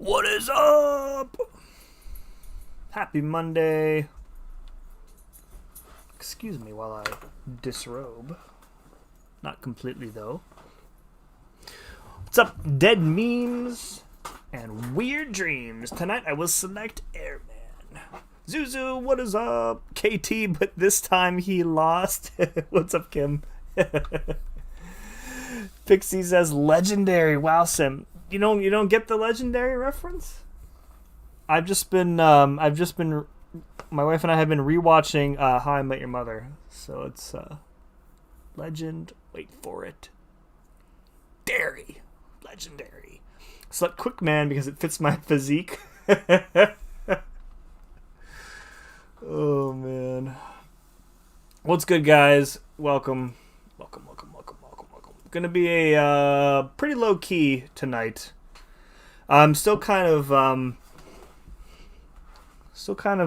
What is up? Happy Monday. Excuse me while I disrobe. Not completely, though. What's up, dead memes and weird dreams? Tonight I will select Airman. Zuzu, what is up? KT, but this time he lost. What's up, Kim? Pixie says legendary. Wow, Sim. You don't get the legendary reference? My wife and I have been rewatching How I Met Your Mother. So it's legend. Wait for it. Dairy. Legendary. Select Quick Man because it fits my physique. Oh man. What's good, guys? Welcome. Gonna be a pretty low key tonight. I'm still kind of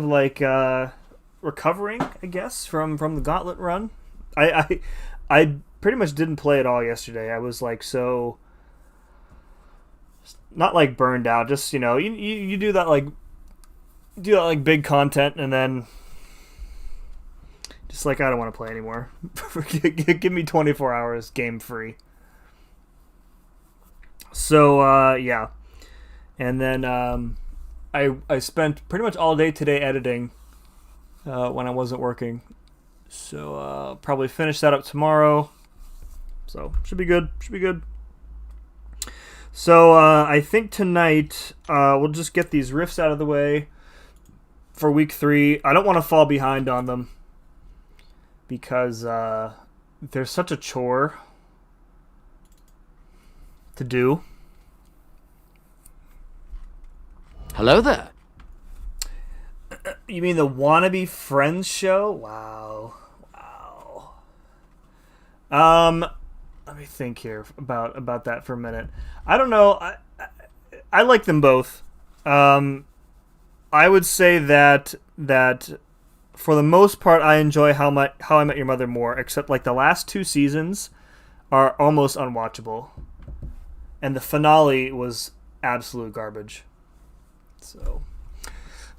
like recovering, I guess, from the Gauntlet run. I pretty much didn't play at all yesterday. I was like so not like burned out, just you do that like big content and then just like I don't want to play anymore. Give me 24 hours game free. So yeah. And then I spent pretty much all day today editing when I wasn't working. So probably finish that up tomorrow. So should be good. So I think tonight we'll just get these rifts out of the way for week 3. I don't want to fall behind on them because they're such a chore to do. Hello there. You mean the Wannabe Friends show? Wow. Let me think here about that for a minute. I don't know. I like them both. I would say that for the most part I enjoy How I Met Your Mother more, except like the last 2 seasons are almost unwatchable. And the finale was absolute garbage. So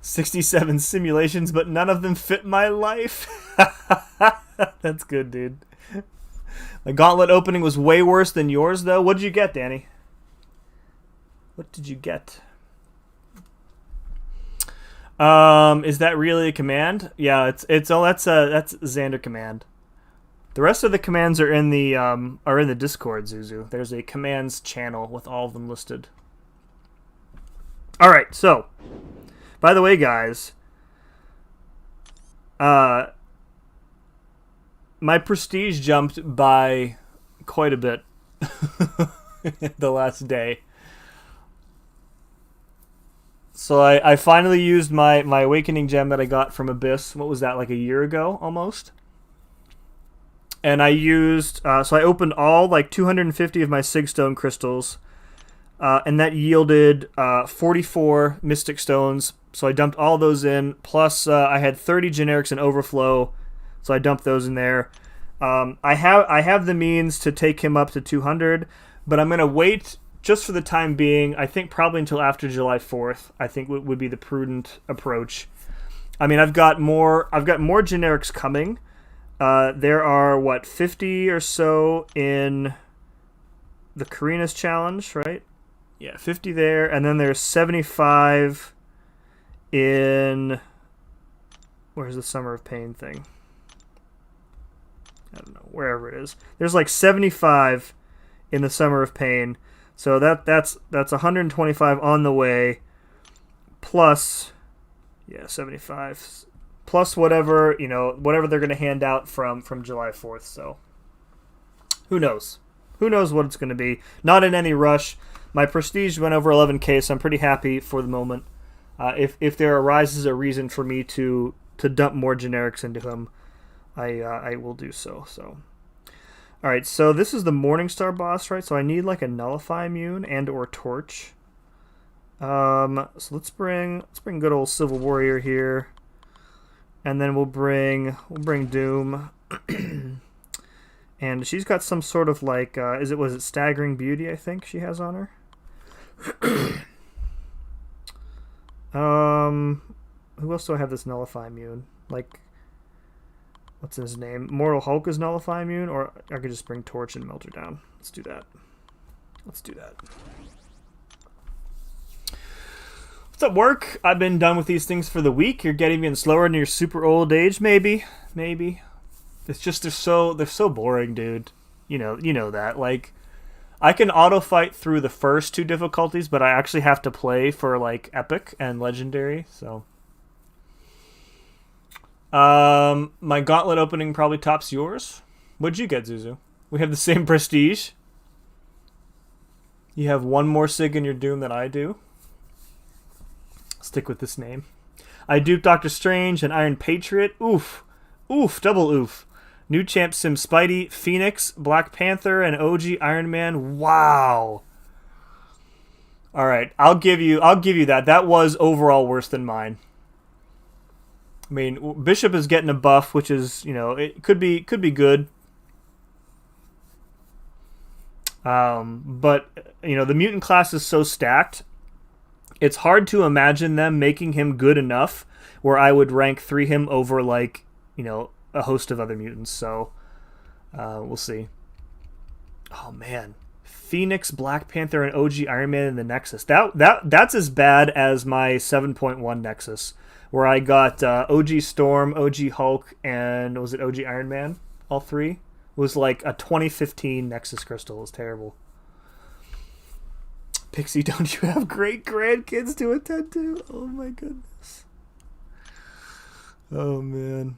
67 simulations, but none of them fit my life. That's good, dude. The Gauntlet opening was way worse than yours, though. What did you get, Danny? What did you get? Is that really a command? Yeah, that's Xander command. The rest of the commands are in the Discord, Zuzu. There's a commands channel with all of them listed. All right, so by the way, guys, my prestige jumped by quite a bit the last day. So I finally used my awakening gem that I got from Abyss. What was that, like a year ago almost? And I used so I opened all like 250 of my Sigstone crystals, and that yielded 44 Mystic Stones. So I dumped all those in. Plus I had 30 generics in overflow, so I dumped those in there. I have the means to take him up to 200, but I'm gonna wait just for the time being. I think probably until after July 4th. I think would be the prudent approach. I mean, I've got more generics coming. There are 50 or so in the Karina's challenge, right? Yeah, 50 there, and then there's 75 in where's the Summer of Pain thing? I don't know, wherever it is. There's like 75 in the Summer of Pain. So that's 125 on the way, plus 75 plus whatever they're going to hand out from July 4th. So who knows what it's going to be. Not in any rush. My prestige went over 11k, so I'm pretty happy for the moment. If there arises a reason for me to dump more generics into him, I will do so. So all right, so this is the Morningstar boss, right? So I need like a Nullify Immune and or Torch. So let's bring good old Civil Warrior here. And then we'll bring Doom. And she's got some sort of like was it Staggering Beauty, I think she has on her. Who else do I have this nullify immune? Like, what's his name? Mortal Hulk is nullify immune, or I could just bring Torch and melt her down. Let's do that. Let's do that. What's up, work? I've been done with these things for the week. You're getting even slower in your super old age, maybe. It's just they're so boring, dude. You know that. Like, I can auto fight through the first 2 difficulties, but I actually have to play for like epic and legendary. So, my gauntlet opening probably tops yours. What'd you get, Zuzu? We have the same prestige. You have 1 more sig in your doom than I do. Stick with this name. I duped Doctor Strange and Iron Patriot. Oof. Double oof. New champ Sim Spidey, Phoenix, Black Panther, and OG Iron Man. Wow. All right, I'll give you that. That was overall worse than mine. I mean, Bishop is getting a buff, which is, it could be good. But the mutant class is so stacked. It's hard to imagine them making him good enough where I would rank 3 him over, like, a host of other mutants. So we'll see. Oh man, Phoenix, Black Panther, and OG Iron Man in the Nexus. That's as bad as my 7.1 Nexus, where I got OG Storm, OG Hulk, and was it OG Iron Man? All 3 was like a 2015 Nexus crystal. It was terrible. Pixie, don't you have great grandkids to attend to? Oh my goodness. Oh man.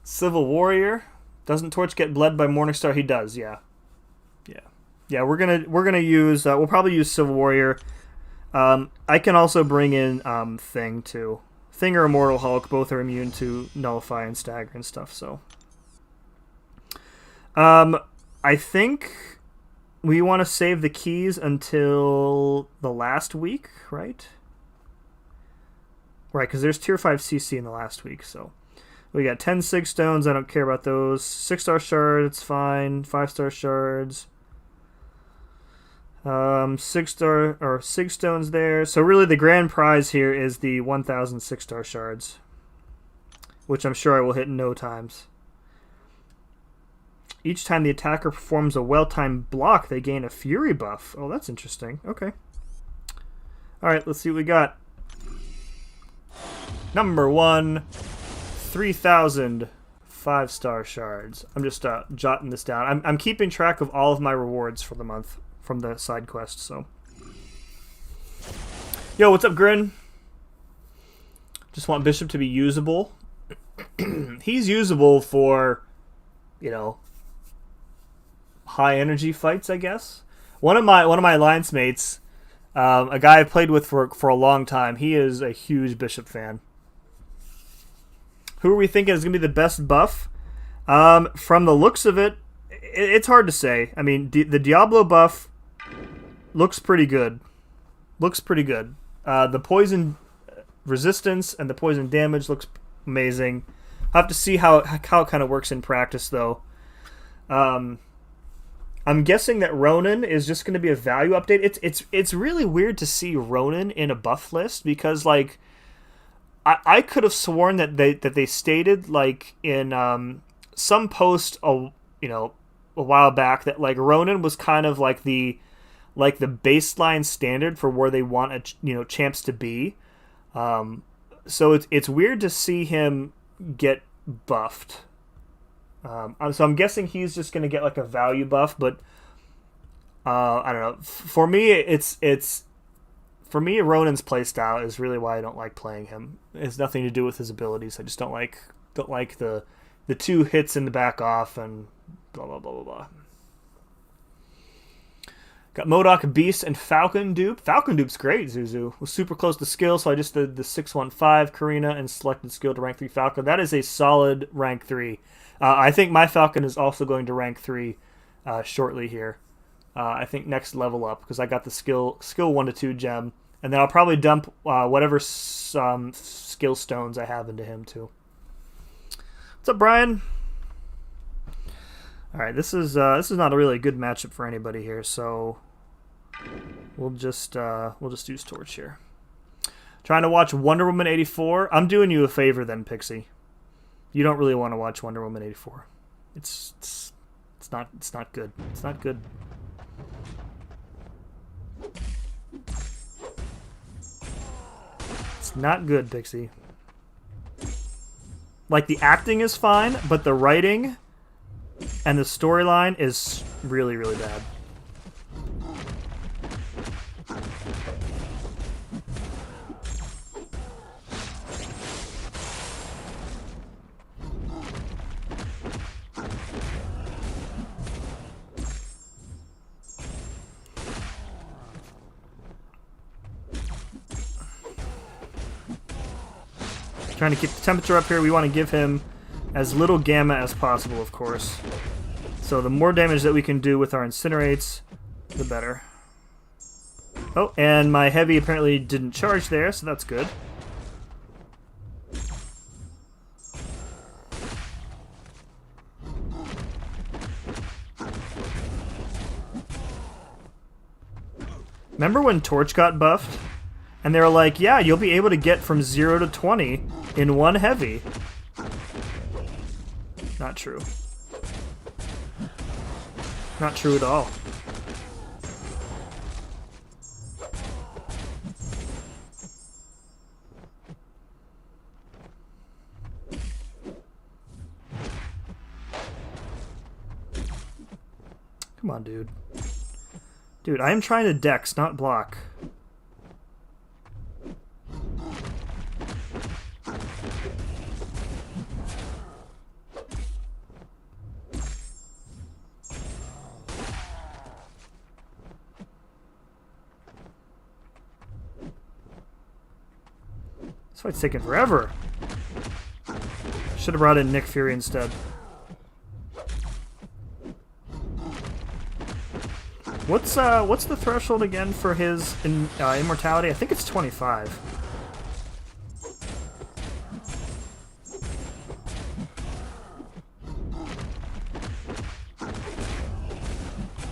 Civil Warrior. Doesn't Torch get bled by Morningstar? He does, yeah. We're gonna use we'll probably use Civil Warrior. I can also bring in Thing too. Thing or Immortal Hulk, both are immune to Nullify and Stagger and stuff, so. I think we want to save the keys until the last week, right? Right, because there's tier 5 CC in the last week, so. We got 10 sig stones. I don't care about those. 6-star shards, it's fine. 5-star shards. 6-star or sig stones there. So really the grand prize here is the 1,000 6-star shards, which I'm sure I will hit in no times. Each time the attacker performs a well-timed block, they gain a fury buff. Oh, that's interesting. Okay. All right, let's see what we got. Number 1. 3,000 5-star shards. I'm just jotting this down. I'm keeping track of all of my rewards for the month from the side quest. So, yo, what's up, Grin? Just want Bishop to be usable. He's usable for, high energy fights, I guess. One of my alliance mates, a guy I played with for a long time. He is a huge Bishop fan. Who are we thinking is going to be the best buff? From the looks of it, it's hard to say. I mean, the Diablo buff looks pretty good. The poison resistance and the poison damage looks amazing. I'll have to see how it kind of works in practice, though. I'm guessing that Ronin is just going to be a value update. It's really weird to see Ronin in a buff list because, like, I could have sworn that they stated, like, in some post a while back that, like, Ronin was kind of like the baseline standard for where they want champs to be. So it's weird to see him get buffed. So I'm guessing he's just going to get like a value buff, but I don't know. For me, Ronin's playstyle is really why I don't like playing him. It has nothing to do with his abilities. I just don't like the 2 hits in the back off and blah blah blah blah blah. Got MODOK, Beast, and Falcon Dupe. Falcon Dupe's great, Zuzu. Was super close to skill, so I just did the 615 Karina and selected skill to rank 3 Falcon. That is a solid rank 3. I think my Falcon is also going to rank 3 shortly here. I think next level up, because I got the skill 1 to 2 gem. And then I'll probably dump whatever skill stones I have into him, too. What's up, Brian? All right, this is not a really good matchup for anybody here, so we'll just use Torch here. Trying to watch Wonder Woman 84. I'm doing you a favor then, Pixie. You don't really want to watch Wonder Woman 84. It's not good. It's not good. It's not good, Pixie. Like, the acting is fine, but the writing and the storyline is really, really bad. Trying to keep the temperature up here. We want to give him as little gamma as possible, of course. So the more damage that we can do with our incinerates, the better. Oh, and my heavy apparently didn't charge there, so that's good. Remember when Torch got buffed? And they were like, yeah, you'll be able to get from 0 to 20 in one heavy. Not true. Not true at all. Come on, dude. Dude, I am trying to dex, not block. This fight's taking forever. Should have brought in Nick Fury instead. What's the threshold again for his immortality? I think it's 25.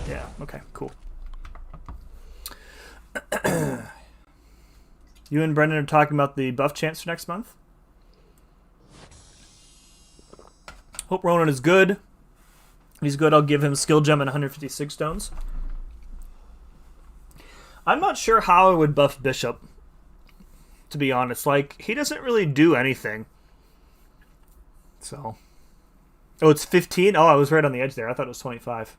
Yeah, okay, cool. You and Brendan are talking about the buff chance for next month. Hope Ronan is good. If he's good, I'll give him skill gem and 156 stones. I'm not sure how I would buff Bishop, to be honest. Like, he doesn't really do anything. So. Oh, it's 15? Oh, I was right on the edge there. I thought it was 25.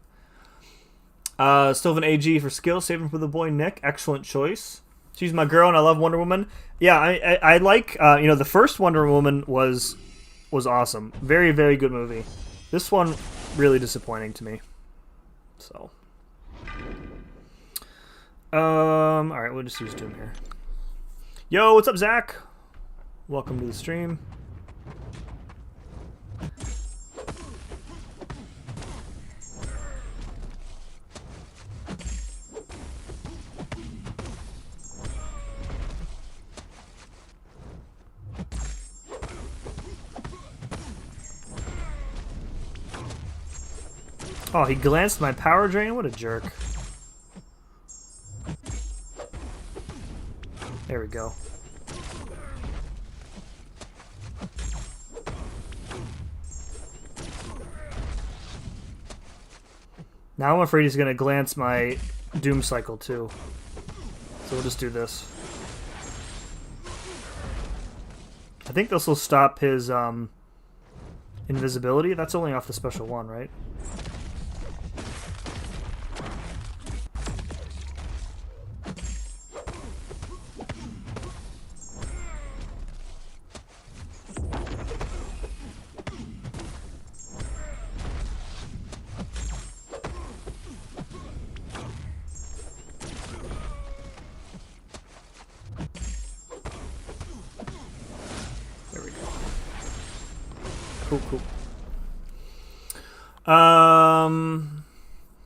Still have an AG for skill. Save him for the boy Nick. Excellent choice. She's my girl, and I love Wonder Woman. Yeah, I like, the first Wonder Woman was awesome. Very, very good movie. This one, really disappointing to me. So. Alright, we'll just use Doom here. Yo, what's up, Zach? Welcome to the stream. Oh, he glanced my power drain? What a jerk. There we go. Now I'm afraid he's going to glance my Doom Cycle too. So we'll just do this. I think this will stop his invisibility. That's only off the special one, right?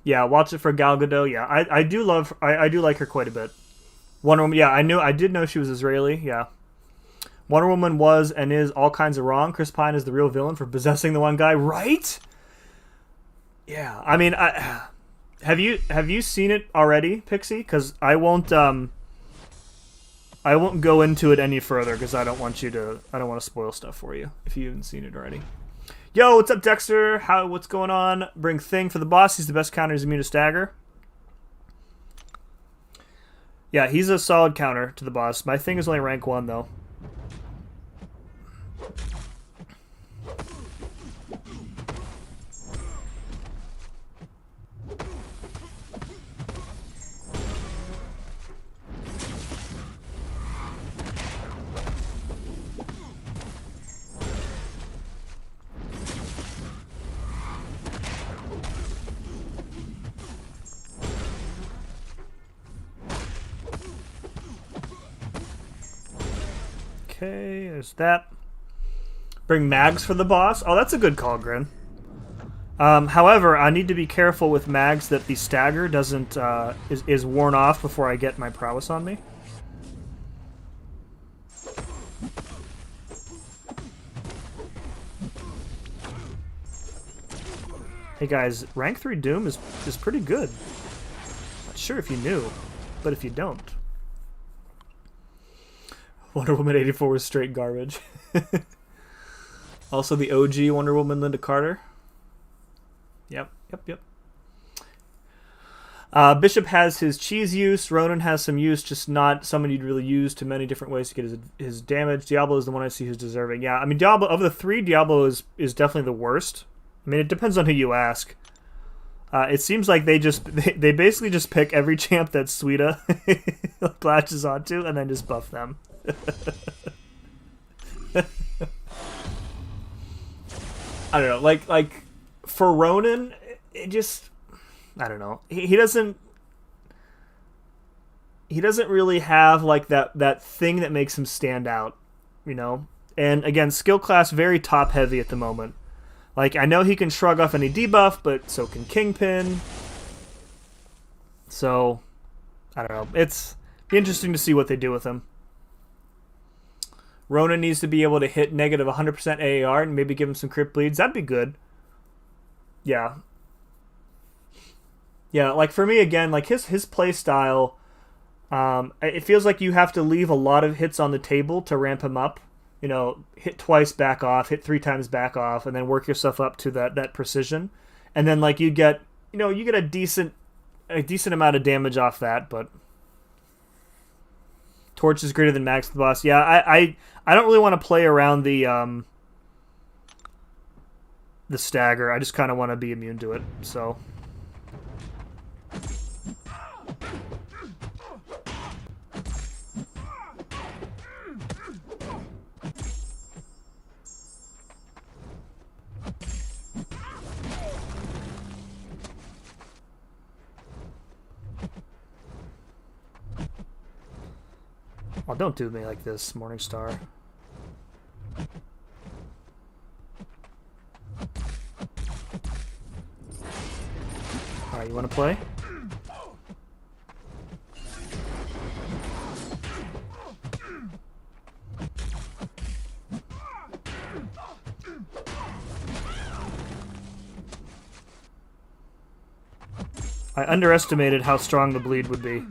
Yeah, watch it for Gal Gadot. Yeah, I do like her quite a bit. Wonder Woman. Yeah, I did know she was Israeli. Yeah, Wonder Woman was and is all kinds of wrong. Chris Pine is the real villain for possessing the one guy, right? Yeah, I mean, have you seen it already, Pixie? Because I won't I won't go into it any further because I don't want to spoil stuff for you if you haven't seen it already. Yo, what's up, Dexter? What's going on? Bring Thing for the boss. He's the best counter. He's immune to stagger. Yeah, he's a solid counter to the boss. My Thing is only rank 1 though. Okay, there's that. Bring mags for the boss. Oh, that's a good call, Grin. However, I need to be careful with mags that the stagger doesn't is worn off before I get my prowess on me. Hey guys, rank 3 Doom is pretty good. Not sure if you knew, but if you don't. Wonder Woman 84 was straight garbage. Also the OG Wonder Woman, Linda Carter. Yep. Bishop has his cheese use. Ronan has some use, just not someone you'd really use to many different ways to get his damage. Diablo is the one I see who's deserving. Yeah, I mean, Diablo, of the 3, Diablo is definitely the worst. I mean, it depends on who you ask. It seems like they basically just pick every champ that Suida latches onto and then just buff them. I don't know, like for Ronan, it just, I don't know. He doesn't really have like that thing that makes him stand out, you know. And again, skill class very top heavy at the moment. Like, I know he can shrug off any debuff, but so can Kingpin. So, I don't know. It's be interesting to see what they do with him. Ronan needs to be able to hit negative 100% AAR and maybe give him some crit bleeds. That'd be good. Yeah. Yeah, like for me, again, like his play style, it feels like you have to leave a lot of hits on the table to ramp him up. You know, hit twice, back off, hit 3 times, back off, and then work yourself up to that precision. And then like you get a decent amount of damage off that, but Torch is greater than max the boss. Yeah, I don't really want to play around the stagger. I just kind of want to be immune to it. So oh, don't do me like this, Morningstar. Alright, you want to play? I underestimated how strong the bleed would be.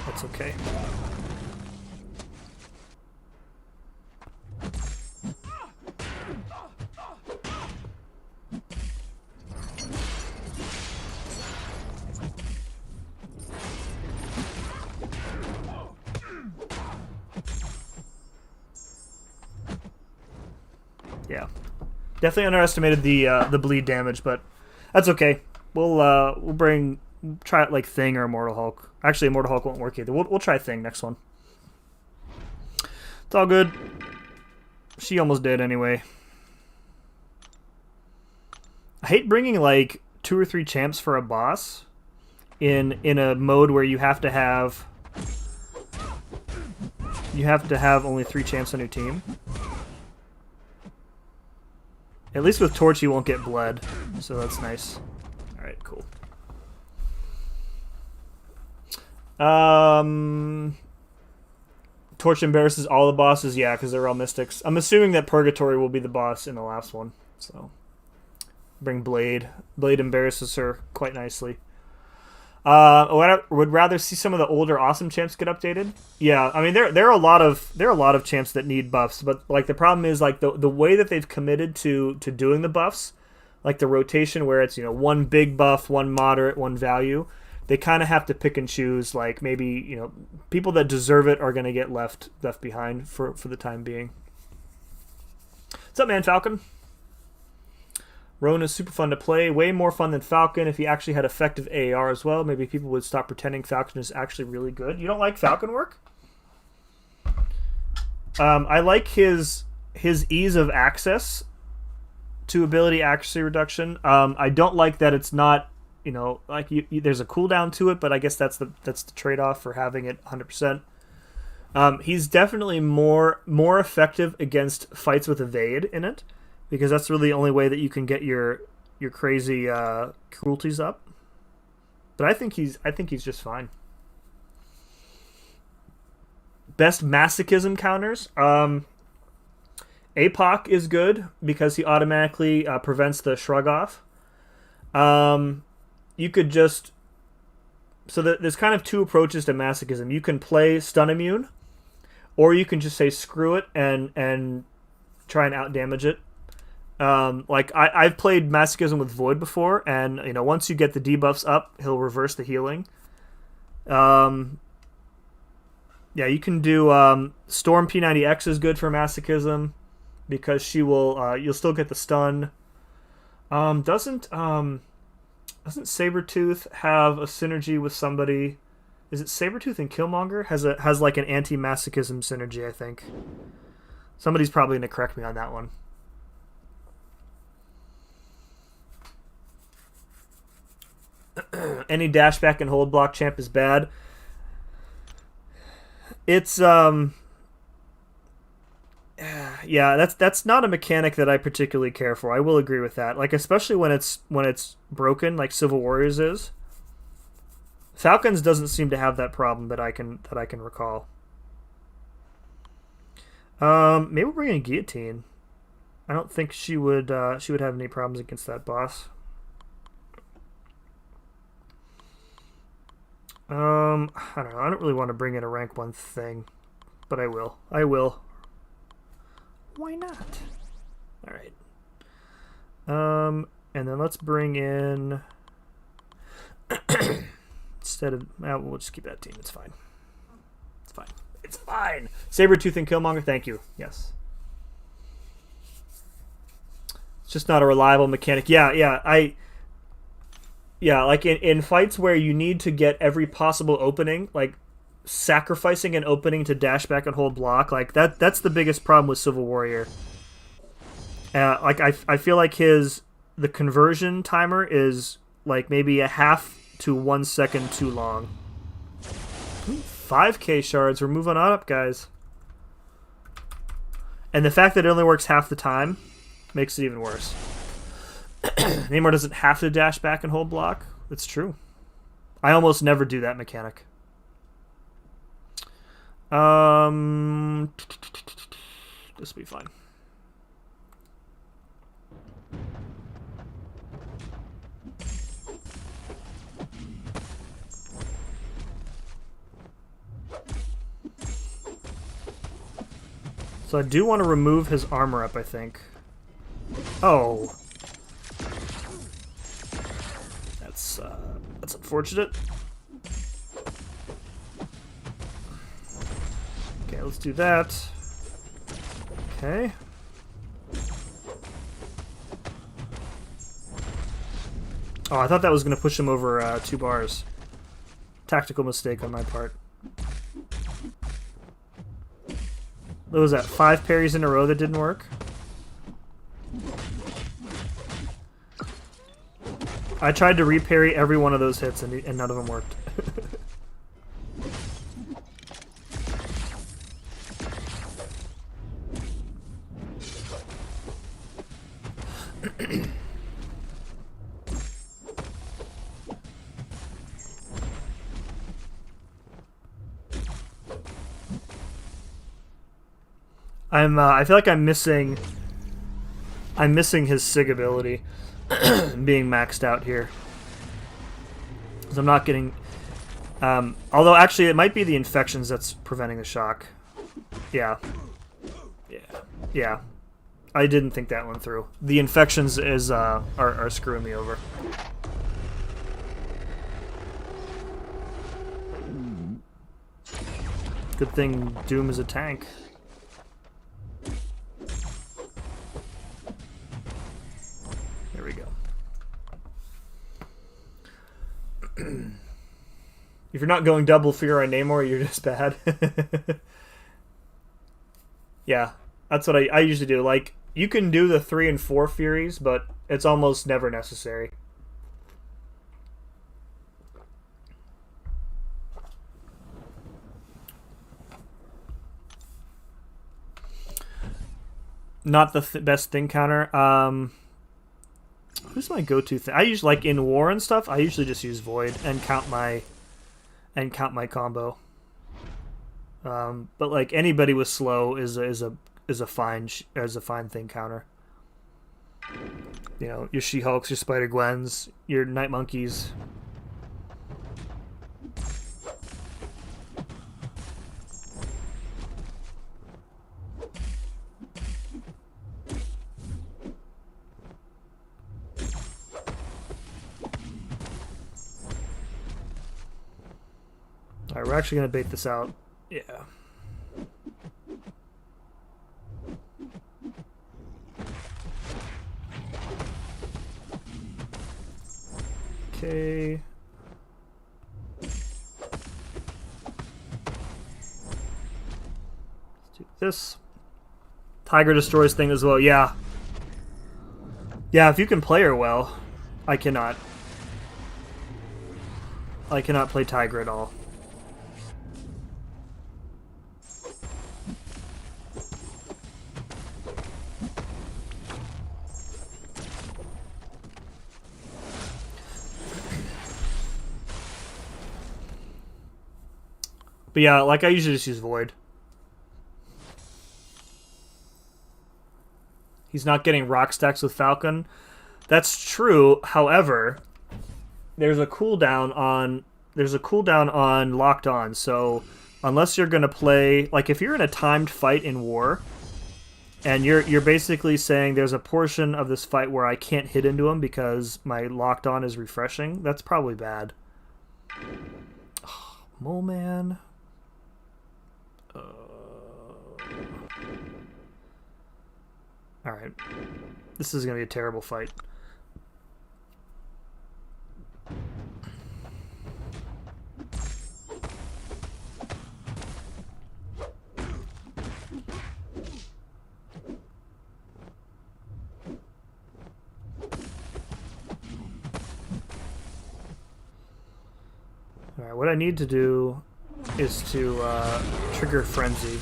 That's okay. Yeah, definitely underestimated the bleed damage, but that's okay. We'll try it like Thing or Immortal Hulk. Actually, Immortal Hulk won't work either. We'll try Thing next one. It's all good. She almost did anyway. I hate bringing like 2 or 3 champs for a boss in a mode where you have to have only 3 champs on your team. At least with Torch you won't get bled, so that's nice. Alright, cool. Torch embarrasses all the bosses, yeah, because they're all mystics. I'm assuming that Purgatory will be the boss in the last one, so bring Blade. Blade embarrasses her quite nicely. I would rather see some of the older awesome champs get updated. Yeah, I mean there are a lot of champs that need buffs, but like the problem is like the way that they've committed to doing the buffs, like the rotation where it's one big buff, one moderate, one value. They kind of have to pick and choose. Like maybe people that deserve it are going to get left behind for the time being. What's up, man, Falcon? Roan is super fun to play. Way more fun than Falcon. If he actually had effective AAR as well, maybe people would stop pretending Falcon is actually really good. You don't like Falcon work? I like his ease of access to ability accuracy reduction. I don't like that it's not, like there's a cooldown to it, but I guess that's the trade-off for having it 100%. He's definitely more effective against fights with evade in it, because that's really the only way that you can get your crazy cruelties up. But I think he's just fine. Best masochism counters. APOC is good because he automatically prevents the shrug off. You could just... So there's kind of two approaches to masochism. You can play stun immune, or you can just say screw it and try and outdamage it. Like I've played masochism with Void before, and once you get the debuffs up, he'll reverse the healing. Yeah, you can do Storm P90X is good for masochism because she will you'll still get the stun. Doesn't Sabretooth have a synergy with somebody? Is it Sabretooth and Killmonger has like an anti-masochism synergy, I think. Somebody's probably going to correct me on that one. Any dash back and hold block champ is bad. It's yeah, that's not a mechanic that I particularly care for. I will agree with that. Like especially when it's broken, like Civil Warriors is. Falcons doesn't seem to have that problem that I can recall. Maybe we'll bring in Guillotine. I don't think she would have any problems against that boss. I don't know. I don't really want to bring in a rank 1 thing, but I will. Why not? All right. And then let's bring in instead of we'll just keep that team. It's fine. It's fine. Sabretooth and Killmonger. Thank you. Yes. It's just not a reliable mechanic. Yeah. Like in fights where you need to get every possible opening, like sacrificing an opening to dash back and hold block, like that's the biggest problem with Civil Warrior. Like I feel like the conversion timer is like maybe a half to 1 second too long. 5k shards. We're moving on up, guys. And the fact that it only works half the time makes it even worse. Namor doesn't have to dash back and hold block. That's true. I almost never do that mechanic. This will be fine. So I do want to remove his armor up, I think. Oh. That's unfortunate. Okay, let's do that. Okay. Oh, I thought that was going to push him over 2 bars. Tactical mistake on my part. What was that? 5 parries in a row that didn't work? I tried to reparry every one of those hits and none of them worked. I feel like I'm missing his SIG ability being maxed out here. Because I'm not getting... although, actually, it might be the infections that's preventing the shock. Yeah. Yeah. I didn't think that one through. The infections is are screwing me over. Good thing Doom is a tank. There we go. If you're not going double fear on Namor, you're just bad. Yeah, that's what I usually do. Like, you can do the 3 and 4 Furies, but it's almost never necessary. Not the best thing counter. Who's my go-to thing? I usually, like, in war and stuff, I usually just use Void and count my combo. But like anybody with slow is a fine thing counter. You know, your She-Hulks, your Spider-Gwens, your Night Monkeys. Alright, we're actually gonna bait this out. Yeah. Okay. Let's do this. Tiger destroys thing as well. Yeah. Yeah, if you can play her well. I cannot. I cannot play Tiger at all. But yeah, like I usually just use Void. He's not getting rock stacks with Falcon. That's true. However, there's a cooldown on Locked On. So unless you're gonna play, like if you're in a timed fight in war, and you're basically saying there's a portion of this fight where I can't hit into him because my Locked On is refreshing, that's probably bad. Oh, Mole Man. Alright. This is going to be a terrible fight. Alright, what I need to do is to trigger Frenzy.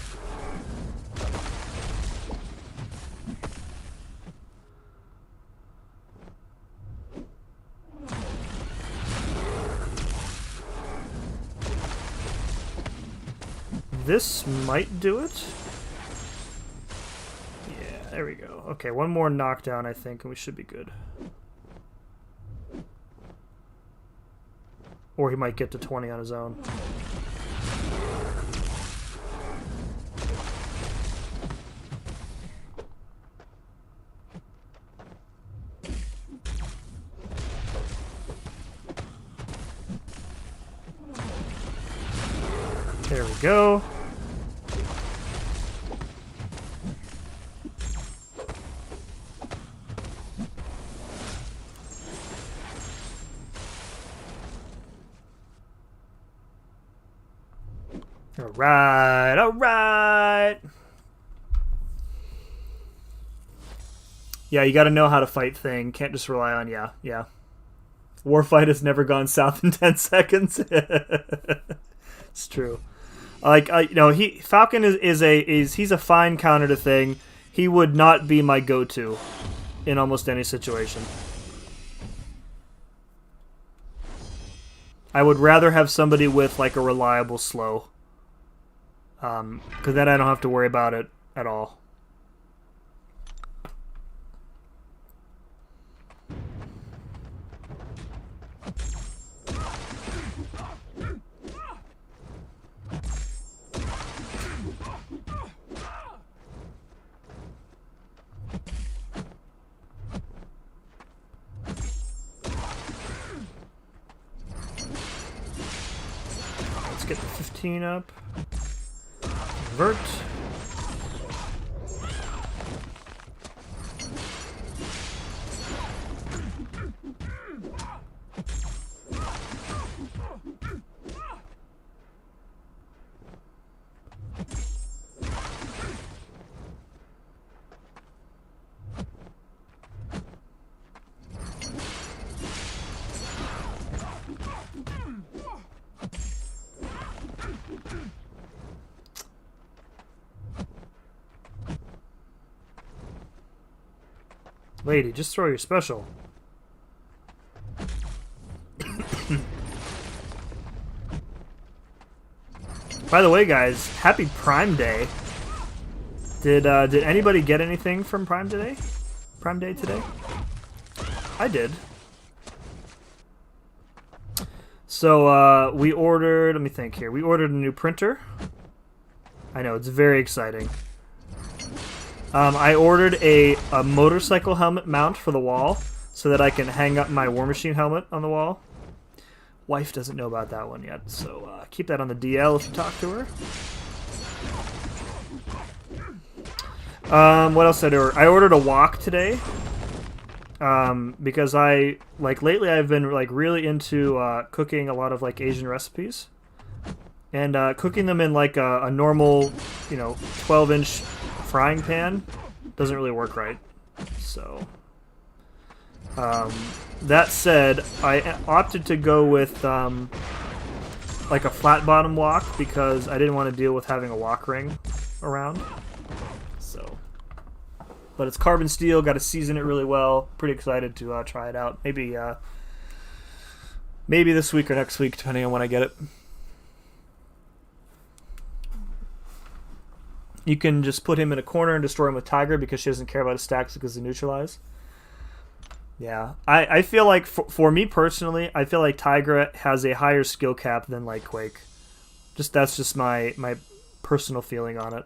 This might do it. Yeah, there we go. Okay, one more knockdown, I think, and we should be good. Or he might get to 20 on his own. There we go. Alright, alright. Yeah, you gotta know how to fight thing. Can't just rely on, yeah. Warfight has never gone south in 10 seconds. It's true. Like, Falcon is he's a fine counter to thing. He would not be my go-to in almost any situation. I would rather have somebody with like a reliable slow. Because then I don't have to worry about it at all. get the 15 up. Convert. Lady, just throw your special. By the way, guys, happy Prime Day. Did anybody get anything from Prime today? Prime Day today? I did. So we ordered, let me think here. We ordered a new printer. I know, it's very exciting. I ordered a motorcycle helmet mount for the wall so that I can hang up my War Machine helmet on the wall. Wife doesn't know about that one yet, so keep that on the DL if you talk to her. What else did I order? I ordered a wok today because lately I've been really into cooking a lot of Asian recipes and cooking them in a normal 12-inch frying pan doesn't really work right. So that said, I opted to go with a flat bottom wok because I didn't want to deal with having a wok ring around. So, but it's carbon steel, got to season it really well. Pretty excited to try it out. Maybe this week or next week, depending on when I get it. You can just put him in a corner and destroy him with Tiger because she doesn't care about his stacks because they neutralize. Yeah, I feel like for me personally, I feel like Tigra has a higher skill cap than Quake. That's just my personal feeling on it.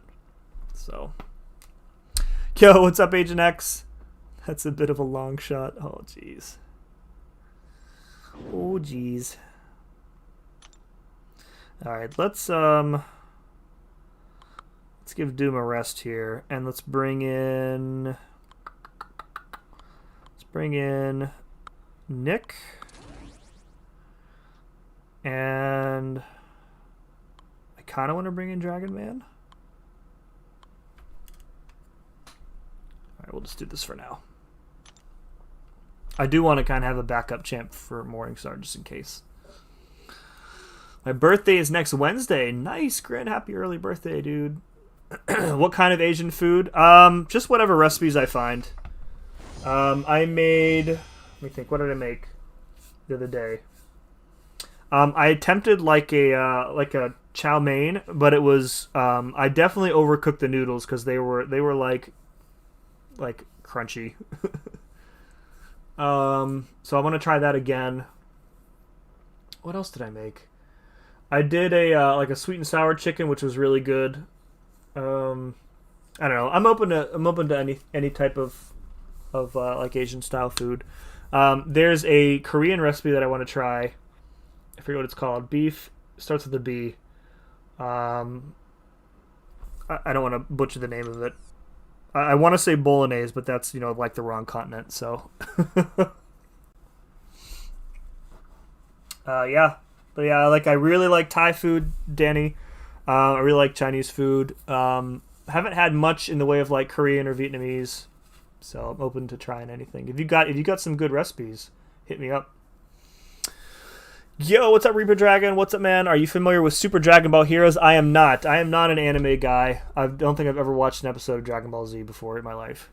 So, yo, what's up, Agent X? That's a bit of a long shot. Oh, jeez. Oh, jeez. All right, let's give Doom a rest here, and let's bring in Nick, and I kind of want to bring in Dragon Man. All right, we'll just do this for now. I do want to kind of have a backup champ for Morningstar just in case. My birthday is next Wednesday. Nice, grand happy early birthday, dude. What kind of Asian food? Just whatever recipes I find. I made, let me think, what did I make the other day? I attempted like a chow mein, but it was I definitely overcooked the noodles because they were like crunchy. So I want to try that again. What else did I make? I did a sweet and sour chicken, which was really good. I don't know. I'm open to any type of Asian style food. There's a Korean recipe that I want to try. I forget what it's called. Beef starts with a B. I don't want to butcher the name of it. I want to say bolognese, but that's the wrong continent. So yeah, but yeah, I really like Thai food, Danny. I really like Chinese food. Haven't had much in the way of Korean or Vietnamese, so I'm open to trying anything. If you got some good recipes, hit me up. Yo, what's up, Reaper Dragon? What's up, man? Are you familiar with Super Dragon Ball Heroes? I am not. I am not an anime guy. I don't think I've ever watched an episode of Dragon Ball Z before in my life.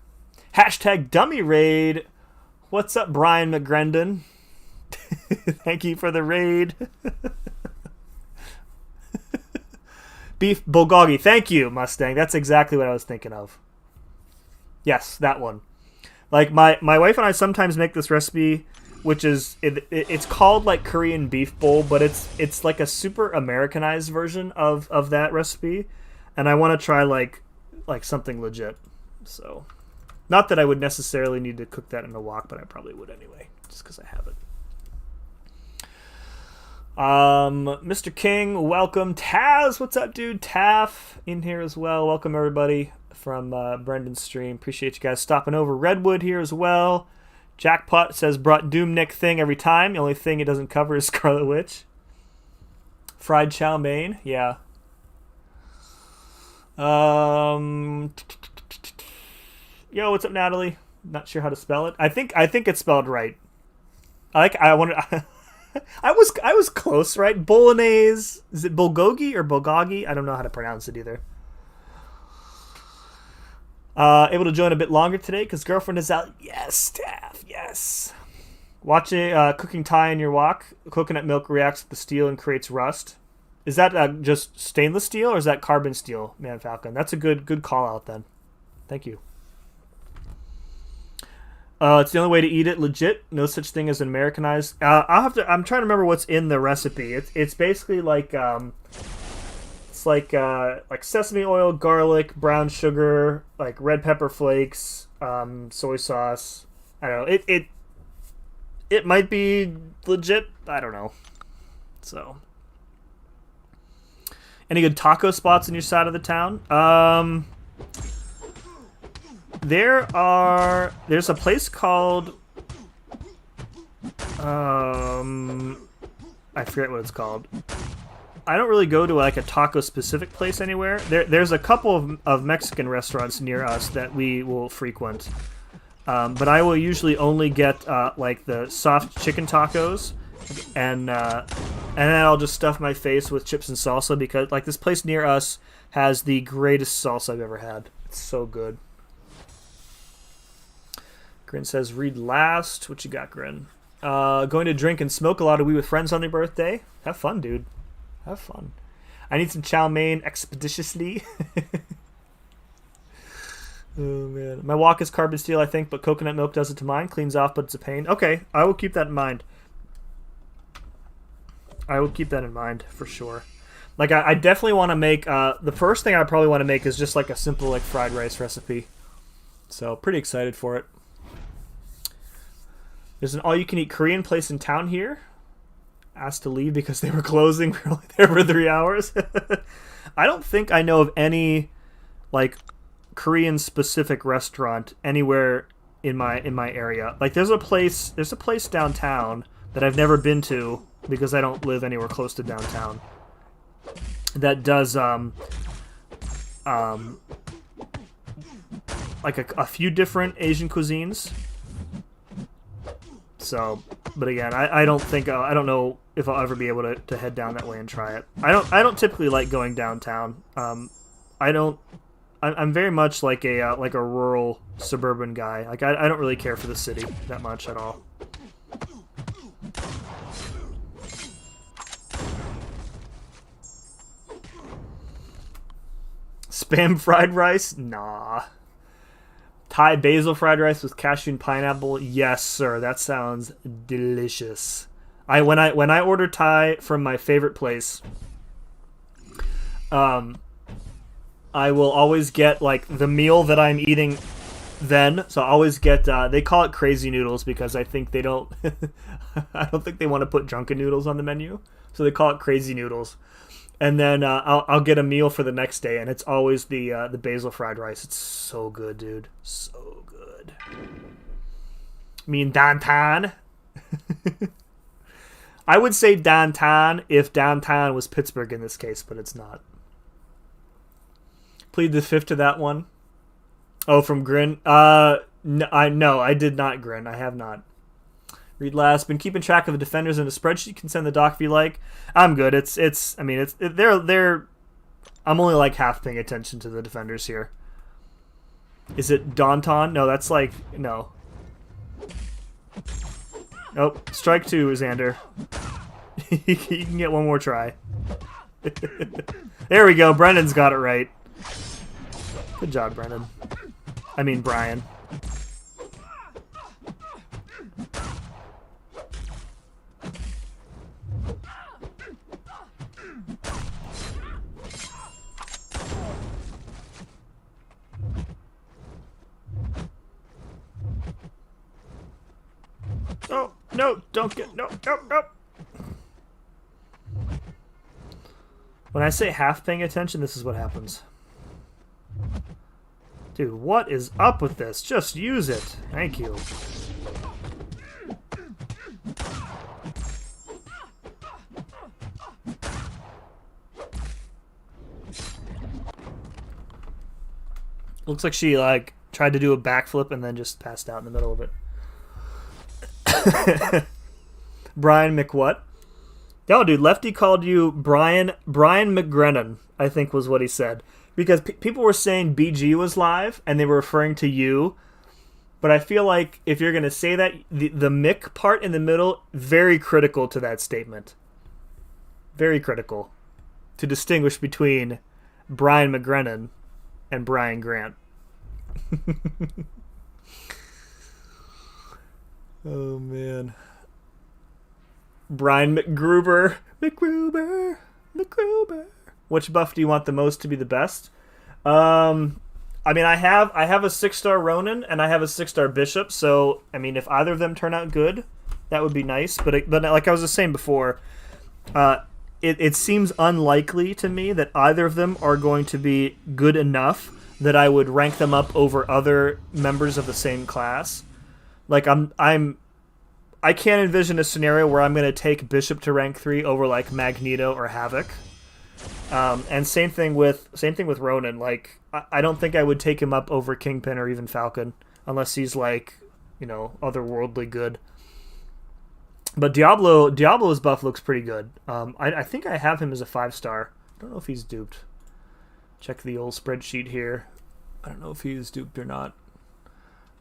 Hashtag Dummy Raid. What's up, Brian McGrendon? Thank you for the raid. Beef bulgogi. Thank you, Mustang. That's exactly what I was thinking of. Yes, that one. My wife and I sometimes make this recipe, which is it's called Korean beef bowl, but it's like a super Americanized version of that recipe, and I want to try like something legit. So, not that I would necessarily need to cook that in a wok, but I probably would anyway, just because I have it. Mr. King, welcome. Taz, what's up, dude? Taff in here as well. Welcome, everybody, from Brendan's stream. Appreciate you guys stopping over. Redwood here as well. Jackpot says, brought Doom Nick thing every time. The only thing it doesn't cover is Scarlet Witch. Fried chow mein, yeah. Yo, what's up, Natalie? Not sure how to spell it. I think it's spelled right. I wonder. I was close, right? Bolognese. Is it bulgogi or bulgogi? I don't know how to pronounce it either. Able to join a bit longer today because girlfriend is out. Yes, staff. Yes. Watching cooking Thai in your wok. Coconut milk reacts with the steel and creates rust. Is that just stainless steel or is that carbon steel, Man Falcon? That's a good call out then. Thank you. It's the only way to eat it legit. No such thing as an Americanized. I'm trying to remember what's in the recipe. It's basically like like sesame oil, garlic, brown sugar, like red pepper flakes, soy sauce. I don't know. It might be legit. I don't know. So, any good taco spots in your side of the town? There's a place called I forget what it's called. I don't really go to like a taco specific place anywhere. There's a couple of Mexican restaurants near us that we will frequent. But I will usually only get like the soft chicken tacos, and then I'll just stuff my face with chips and salsa because like this place near us has the greatest salsa I've ever had. It's so good. Grin says, read last. What you got, Grin? Going to drink and smoke a lot of weed with friends on their birthday. Have fun, dude. Have fun. I need some chow mein expeditiously. Oh, man. My wok is carbon steel, I think, but coconut milk does it to mine. Cleans off, but it's a pain. Okay, I will keep that in mind. I will keep that in mind, for sure. Like, I definitely want to make... the first thing I probably want to make is just, like, a simple, like, fried rice recipe. So, pretty excited for it. There's an all-you-can-eat Korean place in town here. Asked to leave because they were closing. We were only there for 3 hours. I don't think I know of any, like... Korean-specific restaurant anywhere in my area. Like there's a place downtown that I've never been to because I don't live anywhere close to downtown. That does like a few different Asian cuisines. So, but again, I don't think I don't know if I'll ever be able to head down that way and try it. I don't typically like going downtown. I'm very much like a rural suburban guy. Like I don't really care for the city that much at all. Spam fried rice? Nah. Thai basil fried rice with cashew and pineapple? Yes, sir. That sounds delicious. When I order Thai from my favorite place, I will always get like the meal that I'm eating then. So I always get they call it crazy noodles because I think they don't I don't think they want to put drunken noodles on the menu. So they call it crazy noodles. And then I'll get a meal for the next day and it's always the basil fried rice. It's so good, dude. So good. I mean downtown. I would say downtown if downtown was Pittsburgh in this case, but it's not. Plead the fifth to that one. Oh, from Grin. No, I did not, Grin. I have not. Read last. Been keeping track of the defenders in a spreadsheet. Can send the doc if you like. I'm good. They're. I'm only like half paying attention to the defenders here. Is it Daunton? No, that's like no. Nope. Strike two, Xander. You can get one more try. There we go. Brendan's got it right. Good job, Brendan. I mean, Brian. Oh, no, don't get... No. When I say half paying attention, this is what happens. Dude, what is up with this? Just use it. Thank you. Looks like she like tried to do a backflip and then just passed out in the middle of it. Brian McWhat? No, dude, Lefty called you Brian McGrennan, I think was what he said. Because people were saying BG was live, and they were referring to you. But I feel like if you're going to say that, the Mick part in the middle, very critical to that statement. Very critical. To distinguish between Brian McGrennan and Brian Grant. Oh, man. Brian McGruber. Which buff do you want the most to be the best? I mean, I have a 6-star Ronin and I have a 6-star Bishop. So, I mean, if either of them turn out good, that would be nice. But like I was just saying before, it seems unlikely to me that either of them are going to be good enough that I would rank them up over other members of the same class. Like I can't envision a scenario where I'm going to take Bishop to rank 3 over like Magneto or Havoc. And same thing with Ronin. Like I don't think I would take him up over Kingpin or even Falcon unless he's like, otherworldly good. But Diablo's buff looks pretty good. I think I have him as a 5-star. I don't know if he's duped. Check the old spreadsheet here. I don't know if he's duped or not.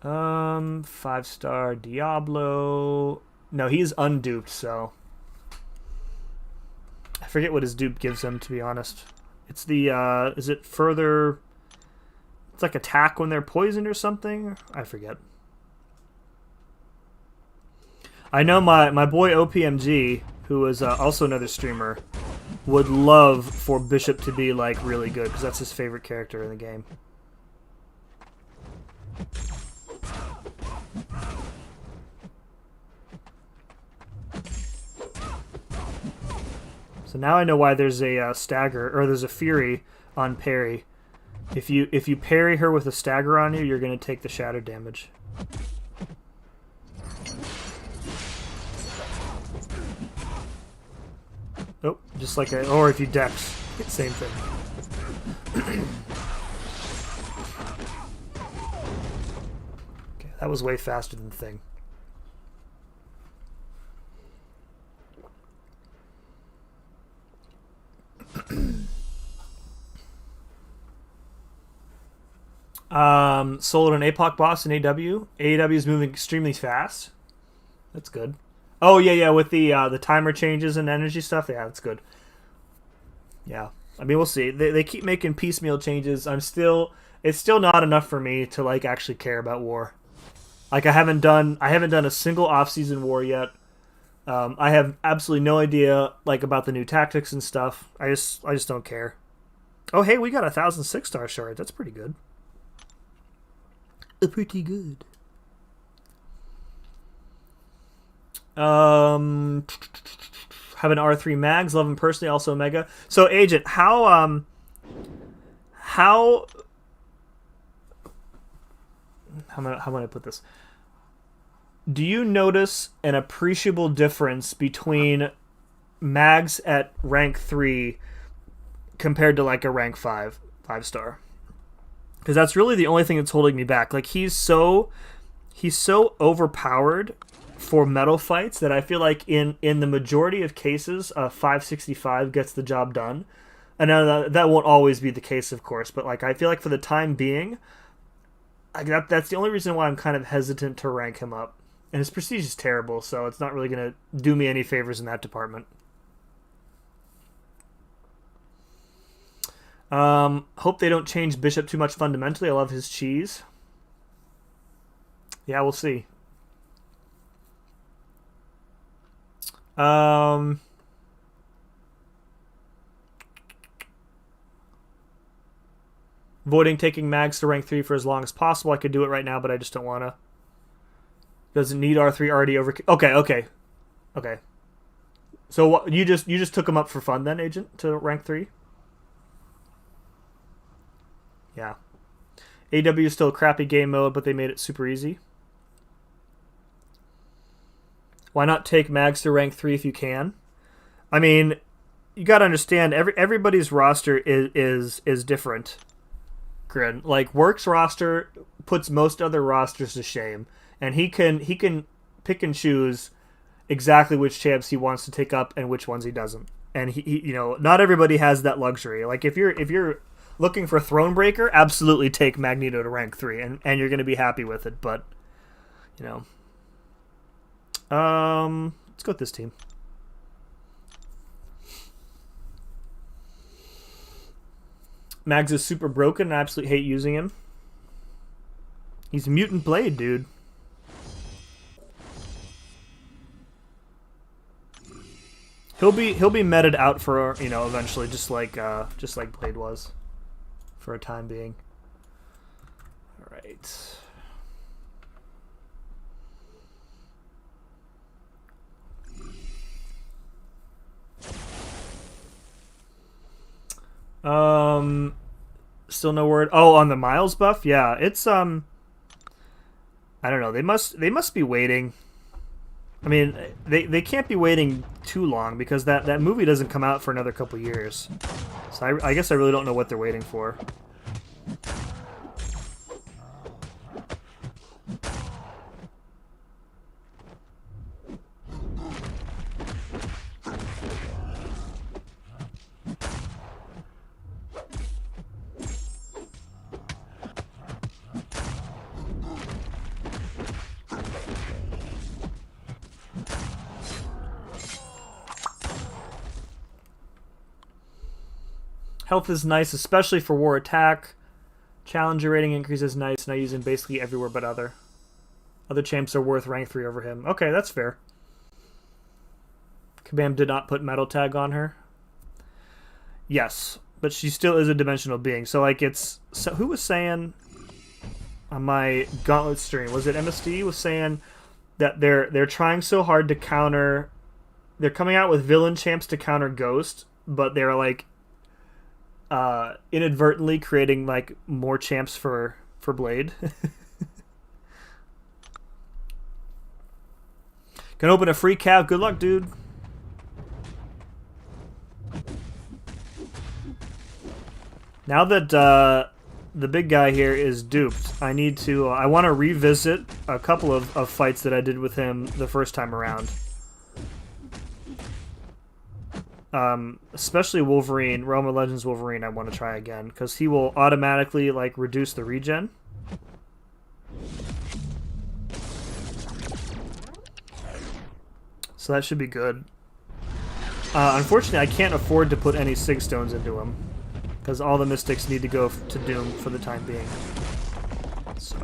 5-star Diablo. No, he's unduped, so I forget what his dupe gives him, to be honest. It's the is it further, it's like attack when they're poisoned or something? I forget. I know my boy OPMG, who is also another streamer, would love for Bishop to be like really good because that's his favorite character in the game. So now I know why there's a stagger, or there's a fury on parry. If you parry her with a stagger on you, you're going to take the shatter damage. Oh, just like or if you dex, same thing. Okay, that was way faster than the thing. Sold an APOC boss in AW. AW is moving extremely fast. That's good. Oh yeah, with the timer changes and energy stuff. Yeah, that's good. Yeah, I mean we'll see. They keep making piecemeal changes. It's still not enough for me to like actually care about war. Like I haven't done a single off-season war yet. I have absolutely no idea like about the new tactics and stuff. I just don't care. Oh hey, we got 1,000 6-star shards. That's pretty good. Pretty good. Have an R3 mags. Love him personally. Also Omega. So Agent, how am I going to put this? Do you notice an appreciable difference between mags at rank 3 compared to like a rank 5-star? Because that's really the only thing that's holding me back. Like he's so overpowered for metal fights that I feel like in the majority of cases, 565 gets the job done. And that won't always be the case, of course. But like I feel like for the time being, that's the only reason why I'm kind of hesitant to rank him up. And his prestige is terrible, so it's not really going to do me any favors in that department. Hope they don't change Bishop too much fundamentally. I love his cheese. Yeah, we'll see. Avoiding taking mags to rank 3 for as long as possible. I could do it right now, but I just don't want to. Doesn't need R3 already over. Okay. So what, you just took him up for fun then, Agent, to rank 3? Yeah. AW is still a crappy game mode, but they made it super easy. Why not take mags to rank 3 if you can? I mean, you got to understand everybody's roster is different. Grin. Like Work's roster puts most other rosters to shame, and he can pick and choose exactly which champs he wants to take up and which ones he doesn't. And he not everybody has that luxury. Like if you're looking for Thronebreaker, absolutely take Magneto to rank 3, and you're going to be happy with it. But let's go with this team. Mags is super broken, and I absolutely hate using him. He's Mutant Blade, dude. He'll be meted out for eventually, just like Blade was, for a time being. All right. Still no word. Oh, on the Miles buff, yeah, it's I don't know. They must be waiting. I mean, they can't be waiting too long because that movie doesn't come out for another couple years. So I guess I really don't know what they're waiting for. Health is nice, especially for war attack. Challenger rating increase is nice, and I use him basically everywhere but other. Other champs are worth rank 3 over him. Okay, that's fair. Kabam did not put metal tag on her. Yes, but she still is a dimensional being. So like so who was saying on my Gauntlet stream, was it MSD was saying that they're trying so hard to counter, they're coming out with villain champs to counter Ghost, but they're like inadvertently creating like more champs for Blade. Can open a free cav. Good luck, dude. Now that the big guy here is duped, I need to. I want to revisit a couple of fights that I did with him the first time around. Especially Wolverine, Realm of Legends Wolverine, I want to try again because he will automatically like reduce the regen. So that should be good. Unfortunately, I can't afford to put any Sig Stones into him because all the Mystics need to go to Doom for the time being. So.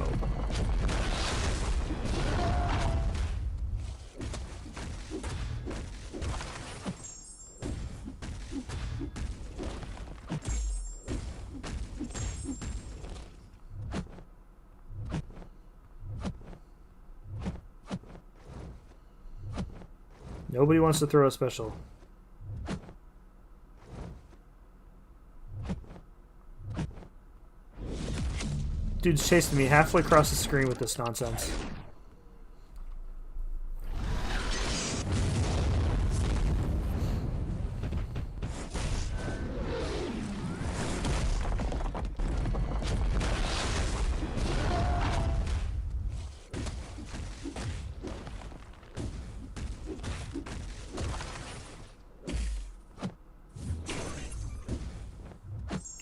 Nobody wants to throw a special. Dude's chasing me halfway across the screen with this nonsense.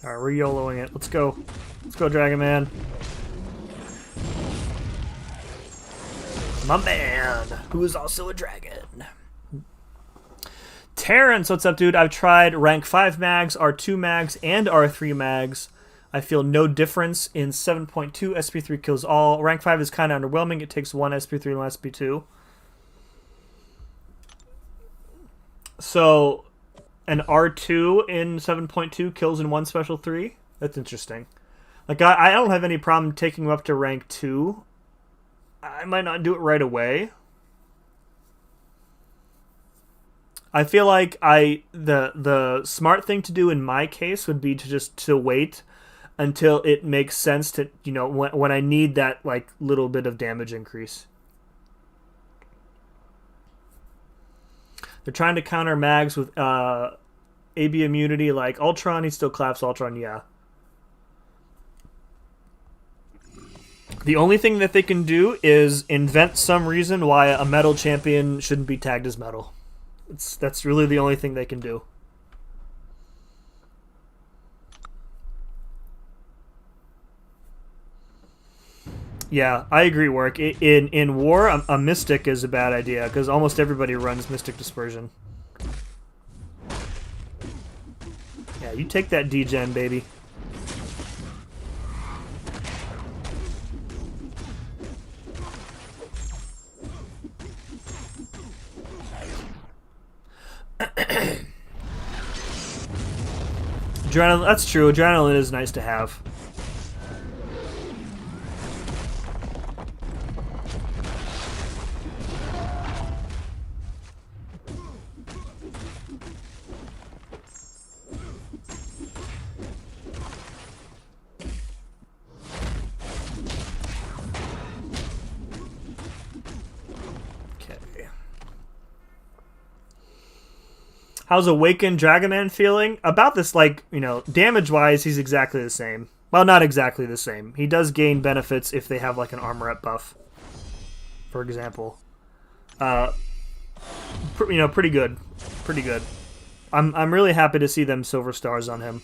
Alright, we're YOLOing it. Let's go. Let's go, Dragon Man. My man, who is also a dragon. Terrence, what's up, dude? I've tried rank 5 mags, R2 mags, and R3 mags. I feel no difference in 7.2. SP3 kills all. Rank 5 is kind of underwhelming. It takes 1 SP3 and 1 SP2. So, an R2 in 7.2 kills in 1 special 3? That's interesting. Like, I don't have any problem taking him up to rank 2. I might not do it right away. I feel like the smart thing to do in my case would be to wait until it makes sense to, when I need that like little bit of damage increase. They're trying to counter mags with AB immunity like Ultron. He still claps Ultron, yeah. The only thing that they can do is invent some reason why a metal champion shouldn't be tagged as metal. That's really the only thing they can do. Yeah, I agree, Warwick. In war, a Mystic is a bad idea, because almost everybody runs Mystic Dispersion. Yeah, you take that degen, baby. Adrenaline, that's true. Adrenaline is nice to have. How's Awakened Dragoman feeling? About this, like, damage-wise, he's exactly the same. Well, not exactly the same. He does gain benefits if they have, like, an armorette buff, for example. Pretty good. Pretty good. I'm really happy to see them silver stars on him.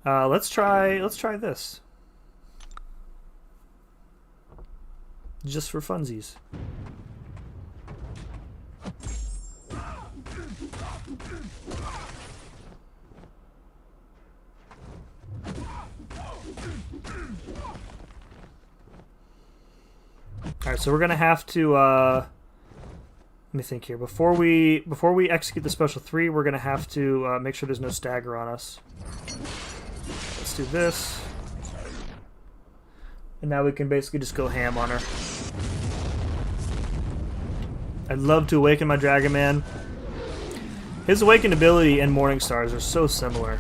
Let's try this. Just for funsies. Alright, so we're gonna have to let me think here. Before we execute the special 3, we're gonna have to make sure there's no stagger on us. Let's do this. And now we can basically just go ham on her. I'd love to awaken my Dragon Man. His awakened ability and Morning Stars are so similar.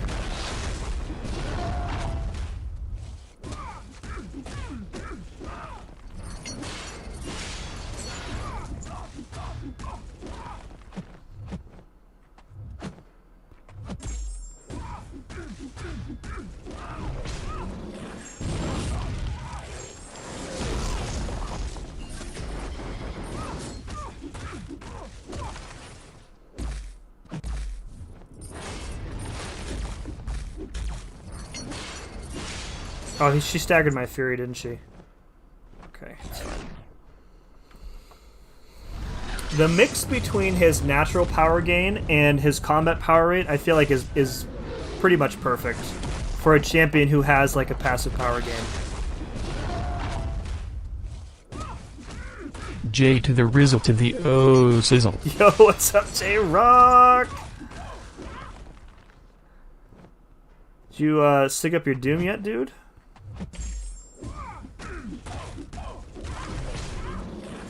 Oh, she staggered my Fury, didn't she? Okay, that's fine. The mix between his natural power gain and his combat power rate, I feel like is pretty much perfect for a champion who has like a passive power gain. J to the Rizzle to the O sizzle. Yo, what's up, J-Rock? Did you sig up your Doom yet, dude?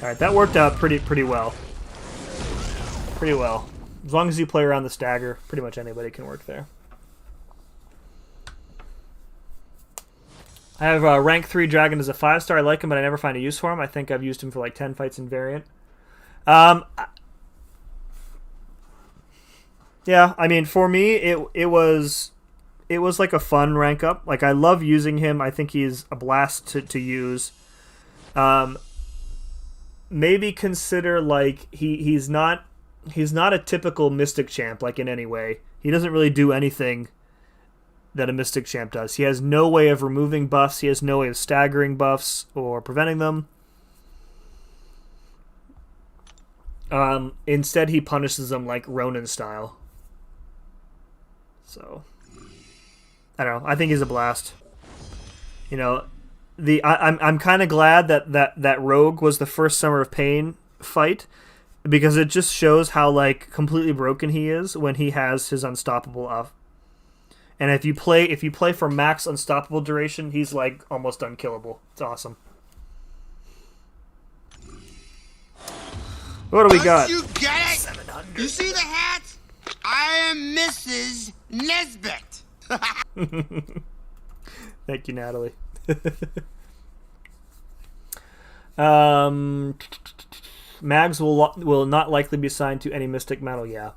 Alright, that worked out pretty well. Pretty well. As long as you play around the stagger, pretty much anybody can work there. I have rank 3 Dragon as a 5-star. I like him, but I never find a use for him. I think I've used him for like 10 fights in variant. Yeah, I mean, for me, it was like a fun rank up. Like, I love using him. I think he's a blast to use. Maybe consider like he's not a typical Mystic champ like in any way. He doesn't really do anything that a Mystic champ does. He has no way of removing buffs. He has no way of staggering buffs or preventing them. Instead, he punishes them like Ronin style. So, I don't know. I think he's a blast. You know, I'm kind of glad that Rogue was the first Summer of Pain fight, because it just shows how like completely broken he is when he has his unstoppable off. And if you play for max unstoppable duration, he's like almost unkillable. It's awesome. What do we got? You get it? 700. You see the hat? I am Mrs. Nesbit. Thank you, Natalie. Mags will not likely be assigned to any Mystic medal. Yeah.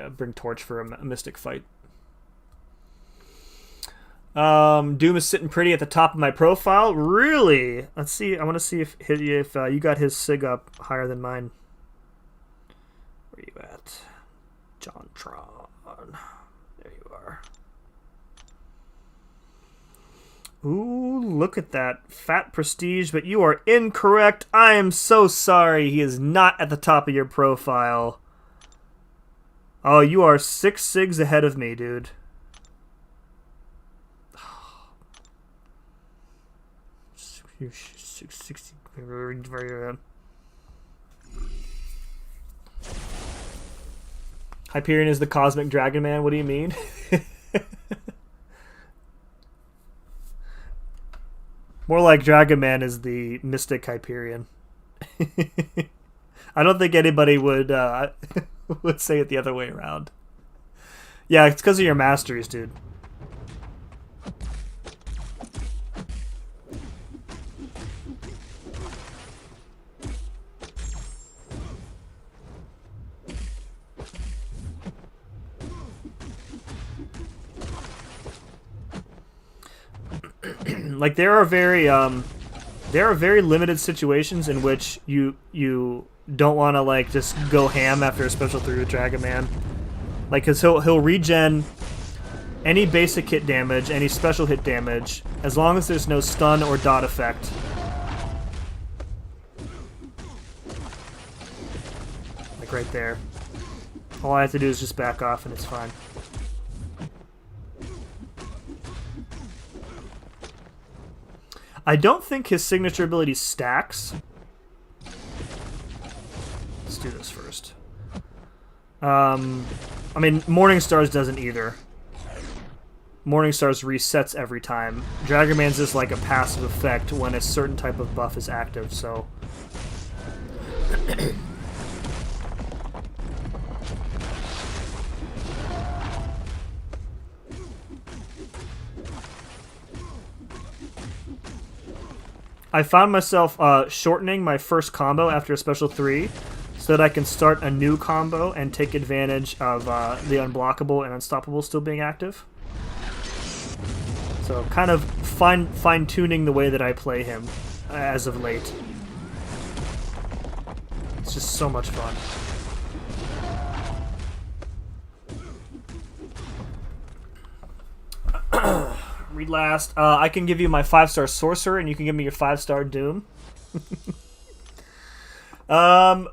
Bring Torch for a Mystic fight. Doom is sitting pretty at the top of my profile. Really? Let's see. I want to see if you got his sig up higher than mine. Where you at? JonTron. There you are. Ooh, look at that. Fat Prestige, but you are incorrect. I am so sorry. He is not at the top of your profile. Oh, you are 6 sigs ahead of me, dude. You're 660. Hyperion is the Cosmic Dragon Man. What do you mean? More like Dragon Man is the Mystic Hyperion. I don't think anybody would would say it the other way around. Yeah, it's because of your masteries, dude. Like there are very limited situations in which you don't want to like just go ham after a special 3 with Dragon Man, like because he'll regen any basic hit damage, any special hit damage, as long as there's no stun or dot effect. Like right there. All I have to do is just back off and it's fine. I don't think his signature ability stacks. Let's do this first. I mean, Morningstar's doesn't either. Morningstar's resets every time. Dragon Man's is like a passive effect when a certain type of buff is active, so... I found myself shortening my first combo after a special 3 so that I can start a new combo and take advantage of the unblockable and unstoppable still being active. So kind of fine-tuning the way that I play him as of late. It's just so much fun. Read last. I can give you my 5-star Sorcerer, and you can give me your 5-star Doom. I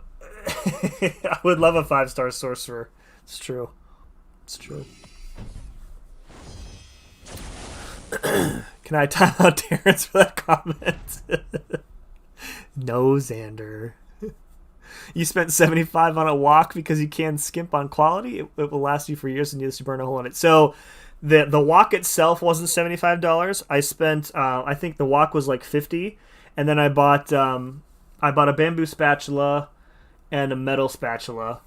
would love a 5-star Sorcerer. It's true. It's true. Can I time out Terrence for that comment? No, Xander. You spent $75 on a walk because you can skimp on quality? It will last you for years and you just burn a hole in it. So... The wok itself wasn't $75. I spent I think the wok was like $50, and then I bought a bamboo spatula and a metal spatula.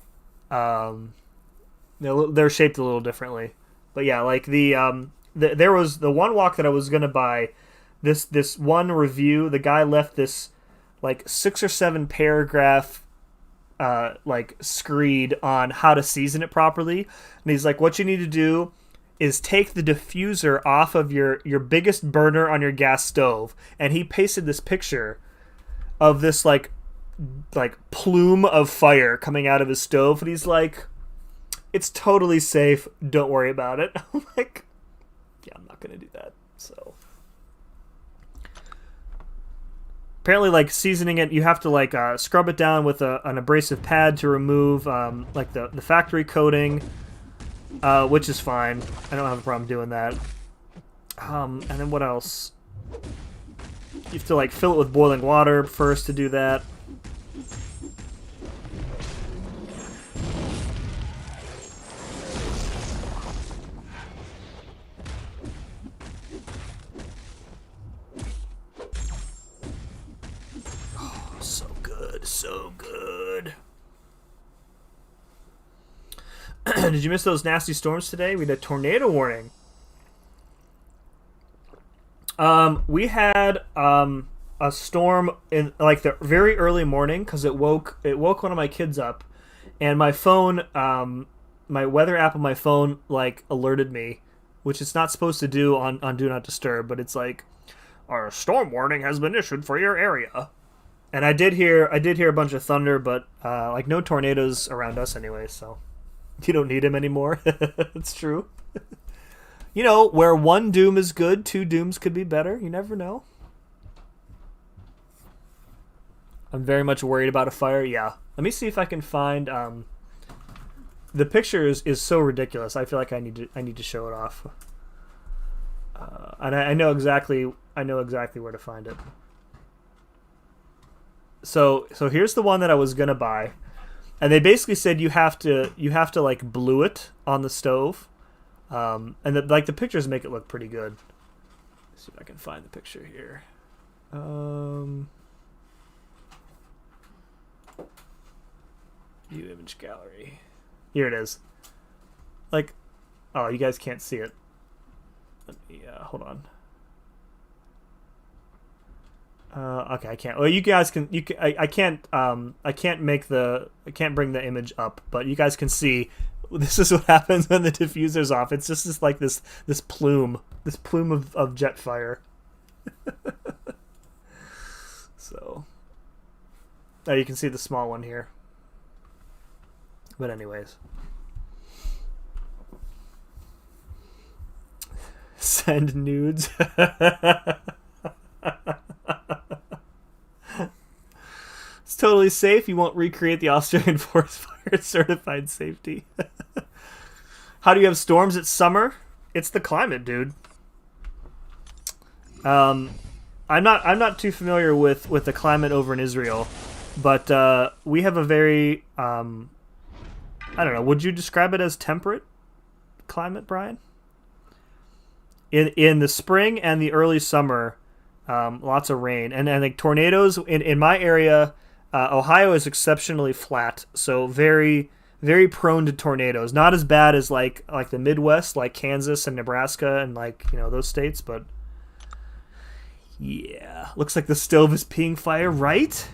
They're shaped a little differently, but yeah, like there was the one wok that I was gonna buy. This one review, the guy left this like 6 or 7 paragraph like screed on how to season it properly, and he's like, what you need to do is take the diffuser off of your biggest burner on your gas stove. And he pasted this picture of this like plume of fire coming out of his stove. And he's like, it's totally safe. Don't worry about it. I'm like, yeah, I'm not going to do that. So apparently like seasoning it, you have to like scrub it down with an abrasive pad to remove like the factory coating. Which is fine. I don't have a problem doing that. And then what else? You have to like fill it with boiling water first to do that. Oh, so good, so good. Did you miss those nasty storms today? We had a tornado warning. We had a storm in like the very early morning because it woke one of my kids up, and my phone, my weather app on my phone like alerted me, which it's not supposed to do on Do Not Disturb, but it's like, our storm warning has been issued for your area. And I did hear a bunch of thunder, but like no tornadoes around us anyway, so you don't need them anymore. It's true. You know, where one doom is good, two dooms could be better. You never know. I'm very much worried about a fire. Yeah. Let me see if I can find the picture is so ridiculous. I feel like I need to show it off. And I know exactly where to find it. So here's the one that I was gonna buy, and they basically said you have to like blue it on the stove, and the pictures make it look pretty good. Let's see if I can find the picture here. View image gallery. Here it is. Like, oh, you guys can't see it. Let me hold on. Okay, I can't. Well, you guys can. I can't. I can't bring the image up, but you guys can see. This is what happens when the diffuser's off. It's just this plume of jet fire. So, oh, you can see the small one here. But anyways, send nudes. It's totally safe. You won't recreate the Australian forest fire. Certified safety. How do you have storms? It's summer. It's the climate, dude. I'm not too familiar with the climate over in Israel, but we have a very I don't know. Would you describe it as temperate climate, Brian? In the spring and the early summer, lots of rain and like tornadoes in my area. Ohio is exceptionally flat, so very, very prone to tornadoes. Not as bad as like the Midwest, like Kansas and Nebraska and like, you know, those states, but yeah, looks like the stove is peeing fire, right?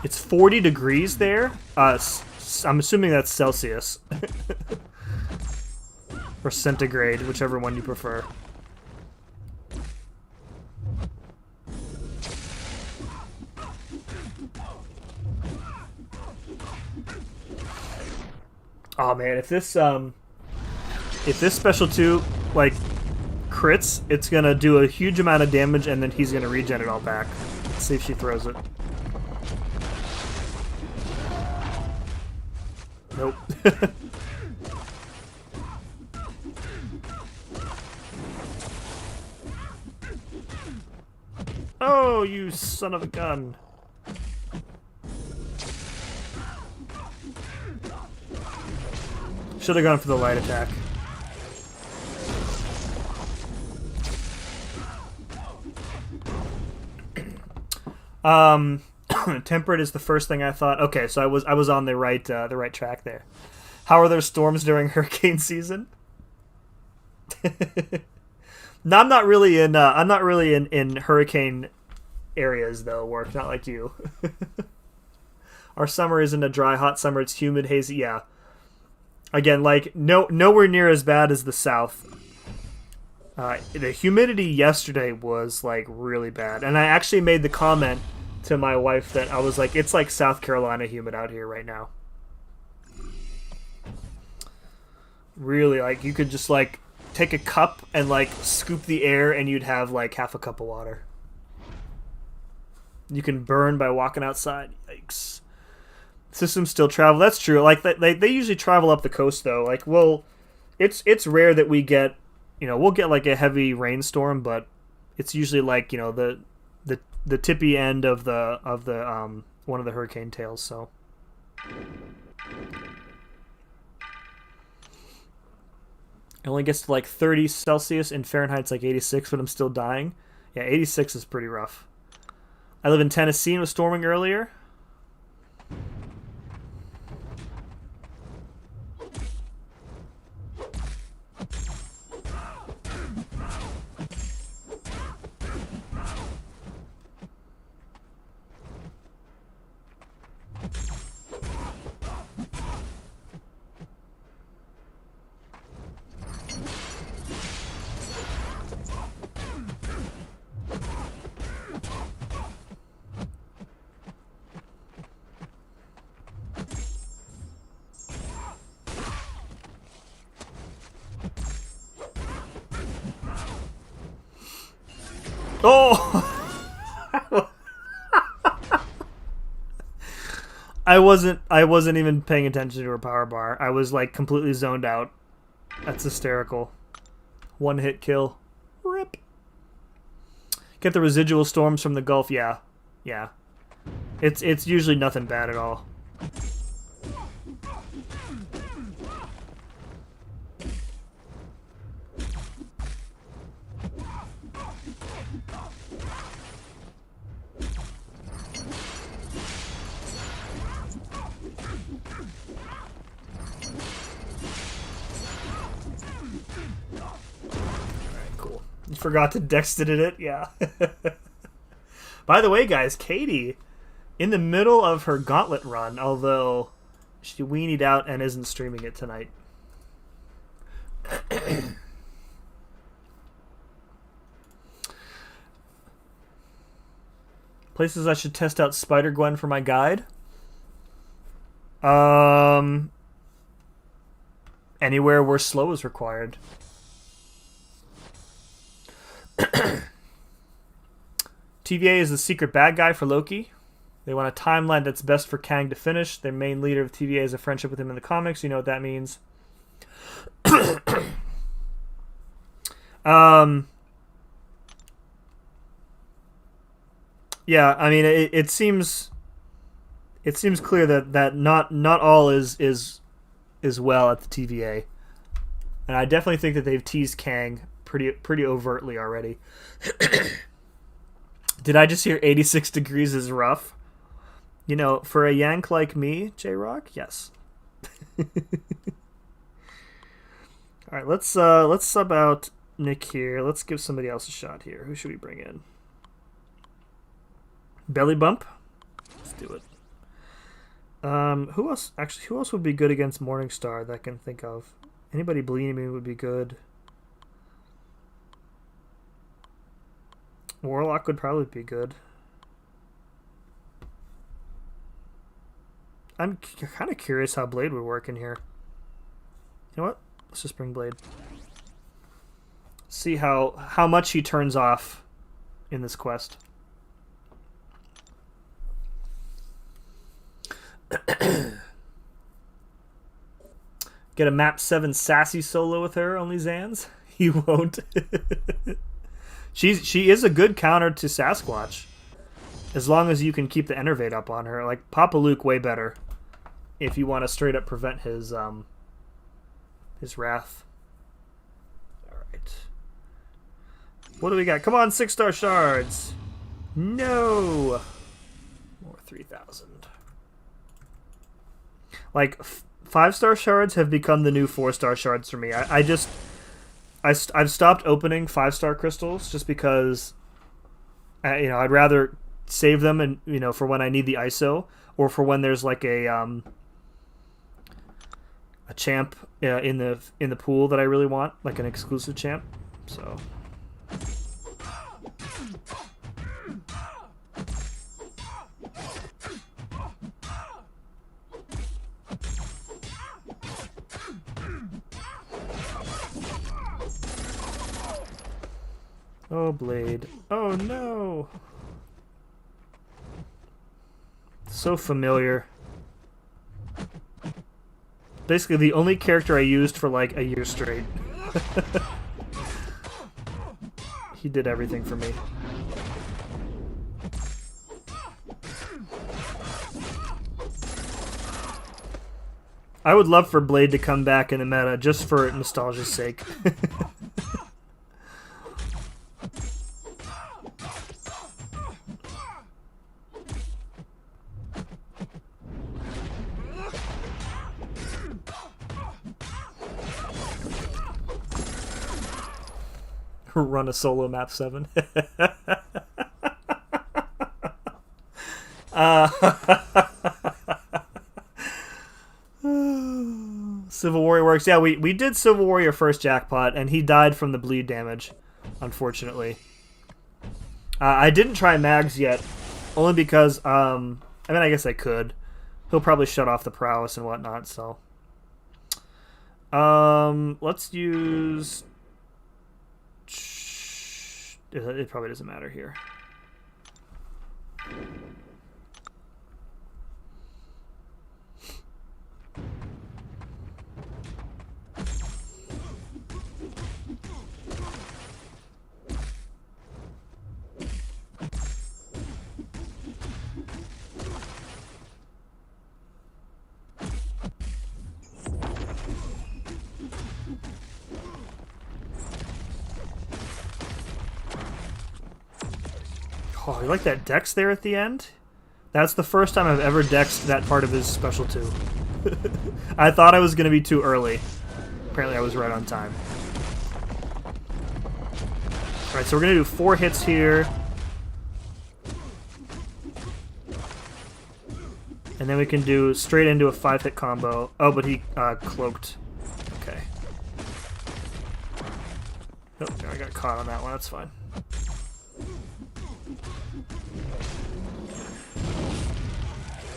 It's 40 degrees there. I'm assuming that's Celsius or centigrade, whichever one you prefer. Oh man, if this special 2 like crits, it's gonna do a huge amount of damage, and then he's gonna regen it all back. Let's see if she throws it. Nope. Oh, you son of a gun. Should have gone for the light attack. Temperate is the first thing I thought. Okay, so I was on the right track there. How are there storms during hurricane season? No, I'm not really in hurricane areas though. Work not like you. Our summer isn't a dry, hot summer. It's humid, hazy. Yeah. Again, like nowhere near as bad as the South. The humidity yesterday was like really bad, and I actually made the comment to my wife that I was like, it's like South Carolina humid out here right now. Really, like you could just like take a cup and like scoop the air, and you'd have like half a cup of water. You can burn by walking outside. Yikes. Systems still travel. That's true. Like they usually travel up the coast though. Like, well, it's rare that we get, you know, we'll get like a heavy rainstorm, but it's usually like, you know, the tippy end of the one of the hurricane tails. So it only gets to like 30 Celsius. In Fahrenheit it's like 86, but I'm still dying. Yeah, 86 is pretty rough. I live in Tennessee and it was storming earlier. Oh! I wasn't even paying attention to her power bar. I was like completely zoned out. That's hysterical. One hit kill. Rip. Get the residual storms from the Gulf. Yeah. Yeah. It's usually nothing bad at all. You forgot to dexted it? Yeah. By the way, guys, Katie, in the middle of her gauntlet run, although she weenied out and isn't streaming it tonight. Places I should test out Spider-Gwen for my guide? Anywhere where slow is required. TVA is the secret bad guy for Loki. They want a timeline that's best for Kang to finish. Their main leader of TVA has a friendship with him in the comics. You know what that means. Yeah, I mean, it seems clear that not all is well at the TVA, and I definitely think that they've teased Kang pretty overtly already. Did I just hear 86 degrees is rough? You know, for a Yank like me, J-Rock, yes. All right, let's sub out Nick here. Let's give somebody else a shot here. Who should we bring in? Belly Bump? Let's do it. Who else? Actually, who else would be good against Morningstar that I can think of? Anybody bleeding me would be good. Warlock would probably be good. I'm kind of curious how Blade would work in here. You know what? Let's just bring Blade. See how much he turns off in this quest. Get a map 7 sassy solo with her, only Zans? He won't. She is a good counter to Sasquatch. As long as you can keep the Enervate up on her. Like, Papa Luke way better. If you want to straight up prevent his wrath. Alright. What do we got? Come on, 6-star shards! No! More 3,000. Like, 5-star shards have become the new 4-star shards for me. I've stopped opening 5-star crystals just because, I'd rather save them and for when I need the ISO or for when there's like a champ in the pool that I really want, like an exclusive champ. So. Oh, Blade. Oh, no. So familiar. Basically, the only character I used for, like, a year straight. He did everything for me. I would love for Blade to come back in the meta, just for nostalgia's sake. Run a solo map 7. Civil Warrior works. Yeah, we did Civil Warrior first jackpot, and he died from the bleed damage, unfortunately. I didn't try Mags yet, only because, I guess I could. He'll probably shut off the prowess and whatnot, so. Let's use... it probably doesn't matter here. Oh, you like that dex there at the end? That's the first time I've ever dexed that part of his special 2. I thought I was going to be too early. Apparently I was right on time. Alright, so we're going to do 4 hits here. And then we can do straight into a 5-hit combo. Oh, but he cloaked. Okay. Oh, I got caught on that one. That's fine.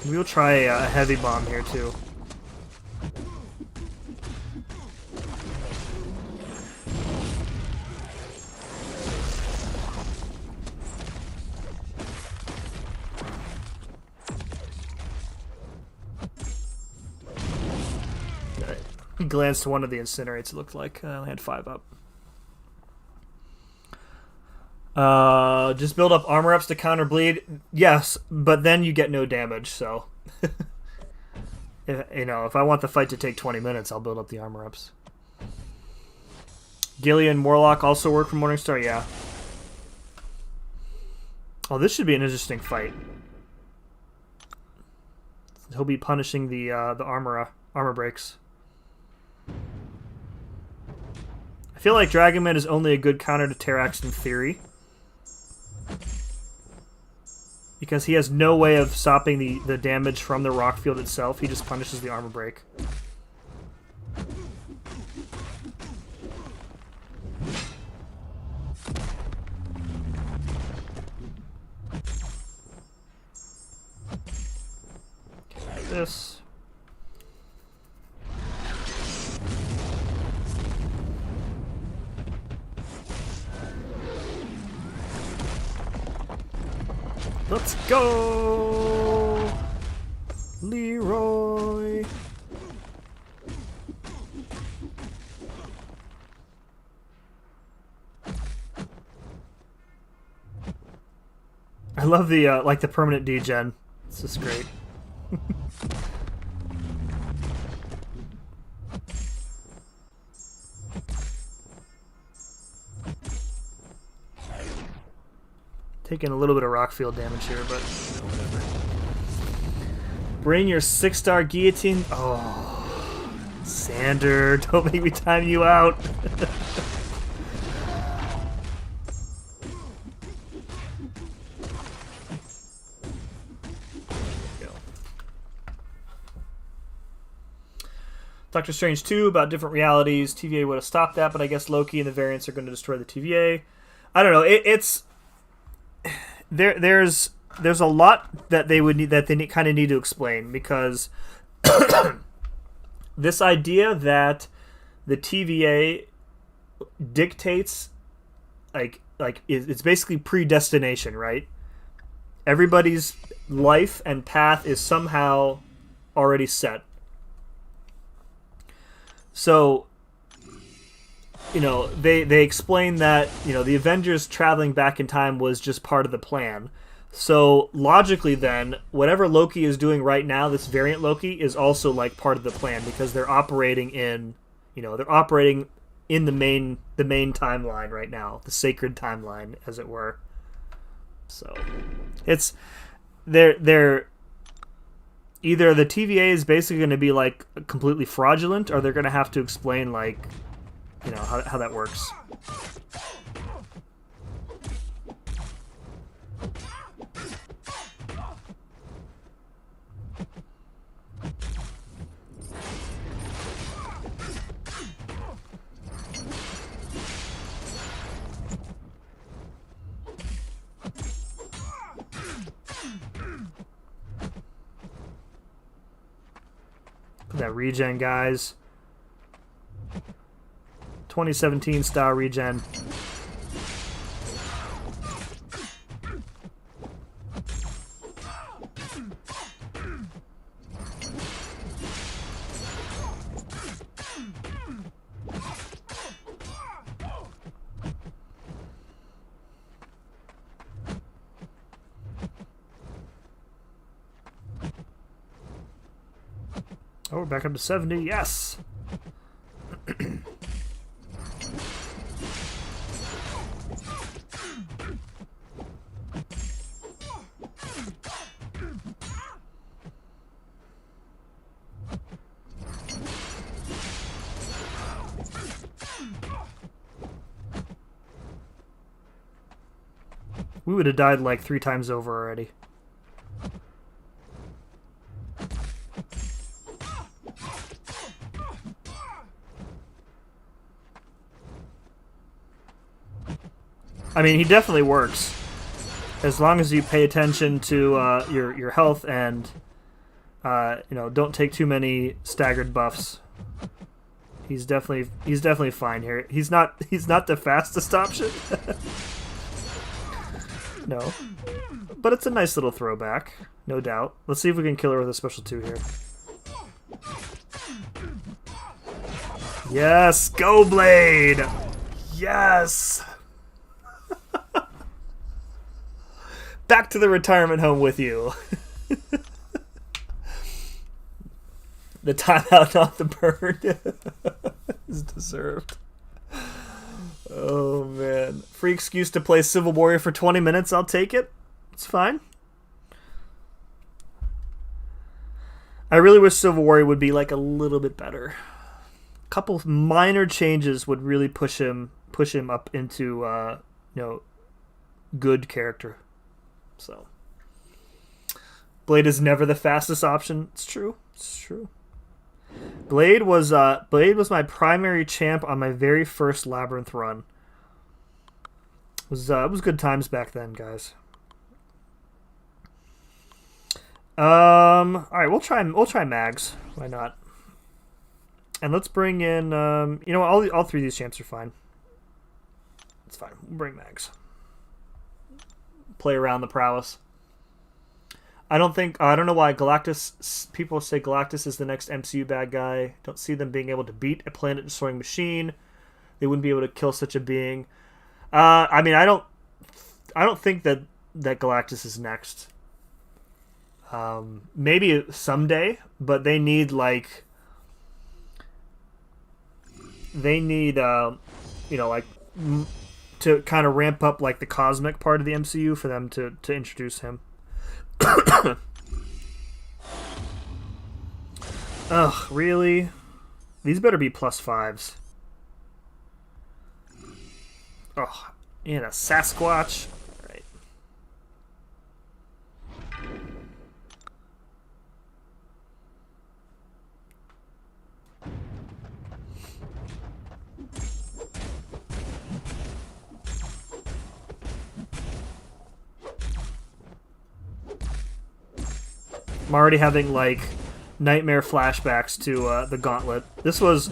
We'll try a heavy bomb here, too. He glanced to one of the incinerates, it looked like. I only had 5 up. Just build up armor ups to counter bleed. Yes, but then you get no damage, so... if I want the fight to take 20 minutes, I'll build up the armor ups. Gillian Morlock also work for Morningstar? Yeah. Oh, this should be an interesting fight. He'll be punishing the armor breaks. I feel like Dragonman is only a good counter to Terrax in theory. Because he has no way of stopping the damage from the rock field itself. He just punishes the armor break. Okay, like this. Let's go, Leroy. I love the like the permanent degen. It's just great. Taking a little bit of rock field damage here, but whatever. Bring your 6-star guillotine. Oh, Sander, don't make me time you out. Doctor Strange 2 about different realities. TVA would have stopped that, but I guess Loki and the variants are going to destroy the TVA. I don't know. It's there's a lot that they would need, that they kind of need to explain, because this idea that the TVA dictates like it's basically predestination, right? Everybody's life and path is somehow already set. So, you know, they explain that, you know, the Avengers traveling back in time was just part of the plan. So, logically then, whatever Loki is doing right now, this variant Loki, is also, like, part of the plan, because they're operating in, you know, they're operating in the main timeline right now, the sacred timeline, as it were. So, it's, they're either the TVA is basically going to be, like, completely fraudulent, or they're going to have to explain, like, you know, how that works. Put that regen, guys. 2017 style regen. Oh, we're back up to 70. Yes. We would have died like 3 times over already. I mean, he definitely works. As long as you pay attention to your health and you know, don't take too many staggered buffs. He's definitely fine here. He's not the fastest option. No. But it's a nice little throwback, no doubt. Let's see if we can kill her with a special 2 here. Yes, go Blade. Yes. Back to the retirement home with you. The timeout, not the burn, is deserved. Oh, man. Free excuse to play Civil Warrior for 20 minutes. I'll take it. It's fine. I really wish Civil Warrior would be like a little bit better. A couple minor changes would really push him up into you know, good character. So Blade is never the fastest option. It's true. It's true. Blade was my primary champ on my very first Labyrinth run. It was good times back then, guys. All right, we'll try Mags. Why not? And let's bring in you know, all 3 of these champs are fine. It's fine. We'll bring Mags. Play around the prowess. I don't know why Galactus. People say Galactus is the next MCU bad guy. Don't see them being able to beat a planet-destroying machine. They wouldn't be able to kill such a being. I mean, I don't think that Galactus is next. Maybe someday, but they need you know, like to kind of ramp up like the cosmic part of the MCU for them to introduce him. Ugh, really? These better be +5s. Oh, and a Sasquatch. All right. I'm already having like nightmare flashbacks to the Gauntlet. This was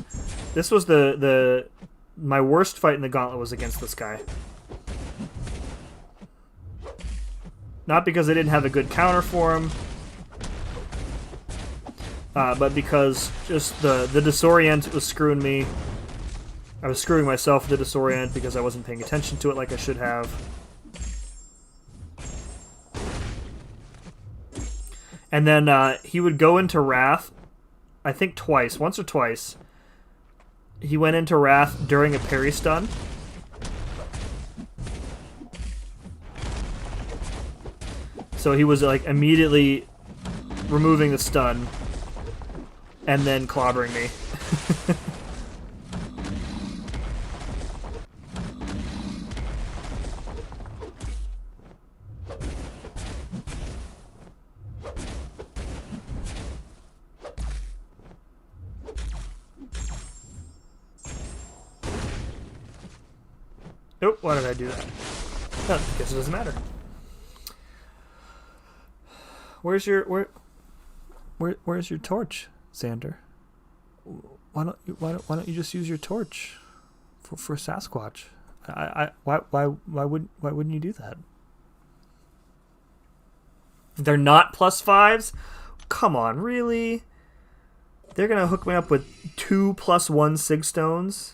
my worst fight in the Gauntlet was against this guy. Not because I didn't have a good counter for him, but because just the disorient was screwing me. I was screwing myself with the disorient because I wasn't paying attention to it like I should have. And then he would go into Wrath, I think once or twice. He went into Wrath during a parry stun. So he was like immediately removing the stun and then clobbering me. Oh, why did I do that? Oh, because it doesn't matter. Where's your where's your torch, Xander? Why don't you just use your torch for Sasquatch? Why wouldn't you do that? They're not +5s? Come on, really? They're gonna hook me up with 2 +1 Sig Stones?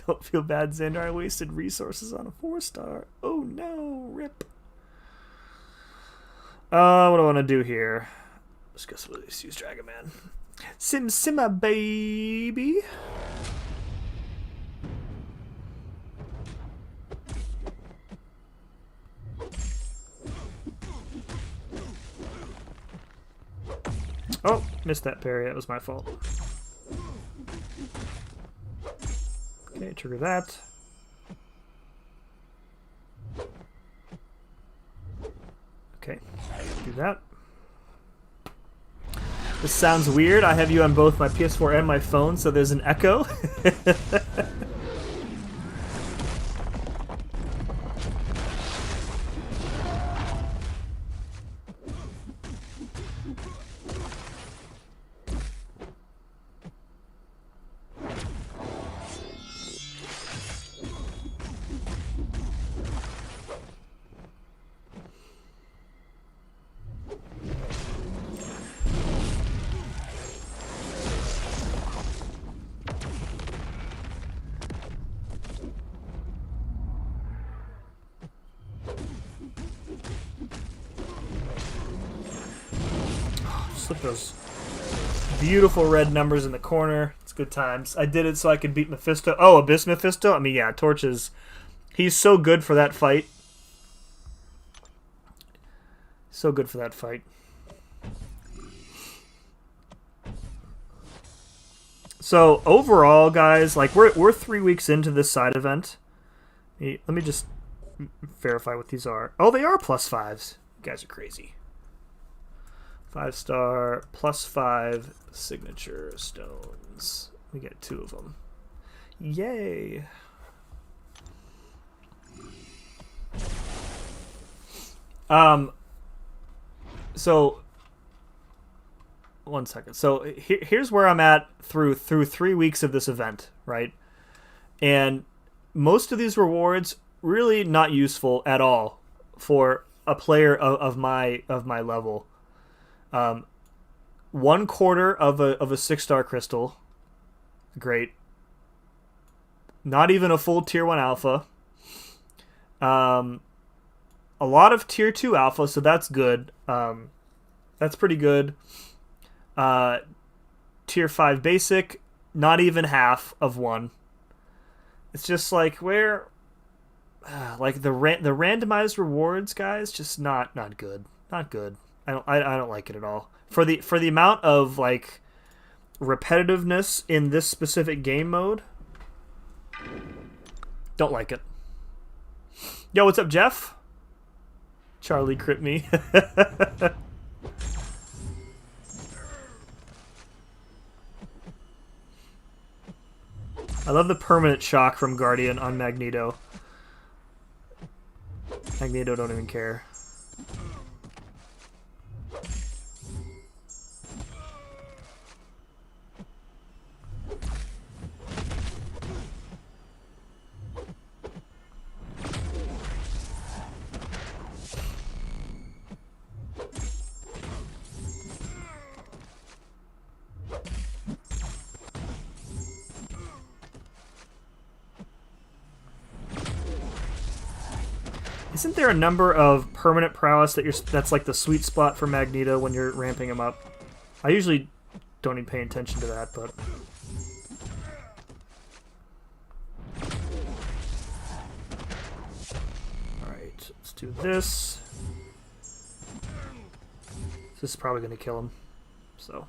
Don't feel bad, Xander. I wasted resources on a 4-star. Oh no, rip. What do I want to do here? Let's guess let's use Dragon Man. Simma baby. Oh, missed that parry. That was my fault. Okay, trigger that. Okay, do that. This sounds weird. I have you on both my PS4 and my phone, so there's an echo. Slip those beautiful red numbers in the corner. It's good times. I did it so I could beat Mephisto. Oh, Abyss Mephisto? I mean, yeah, Torches. He's so good for that fight. So good for that fight. So, overall, guys, like, we're 3 weeks into this side event. Let me just verify what these are. Oh, they are +5s. You guys are crazy. 5-star, +5 signature stones. We get 2 of them. Yay! So, 1 second. So here's where I'm at through 3 weeks of this event, right? And most of these rewards really not useful at all for a player of my level. 1/4 of a 6-star crystal, great. Not even a full tier 1 alpha. A lot of tier 2 alpha, so that's good. That's pretty good. Tier 5 basic, not even half of 1. It's just like where, like the randomized rewards, guys, just not good. Not good. I don't like it at all. For the amount of like repetitiveness in this specific game mode, don't like it. Yo, what's up, Jeff? Charlie crit me. I love the permanent shock from Guardian on Magneto. Magneto don't even care. Isn't there a number of permanent prowess that's like the sweet spot for Magneto when you're ramping him up? I usually don't even pay attention to that, but alright, let's do this. This is probably gonna kill him. So,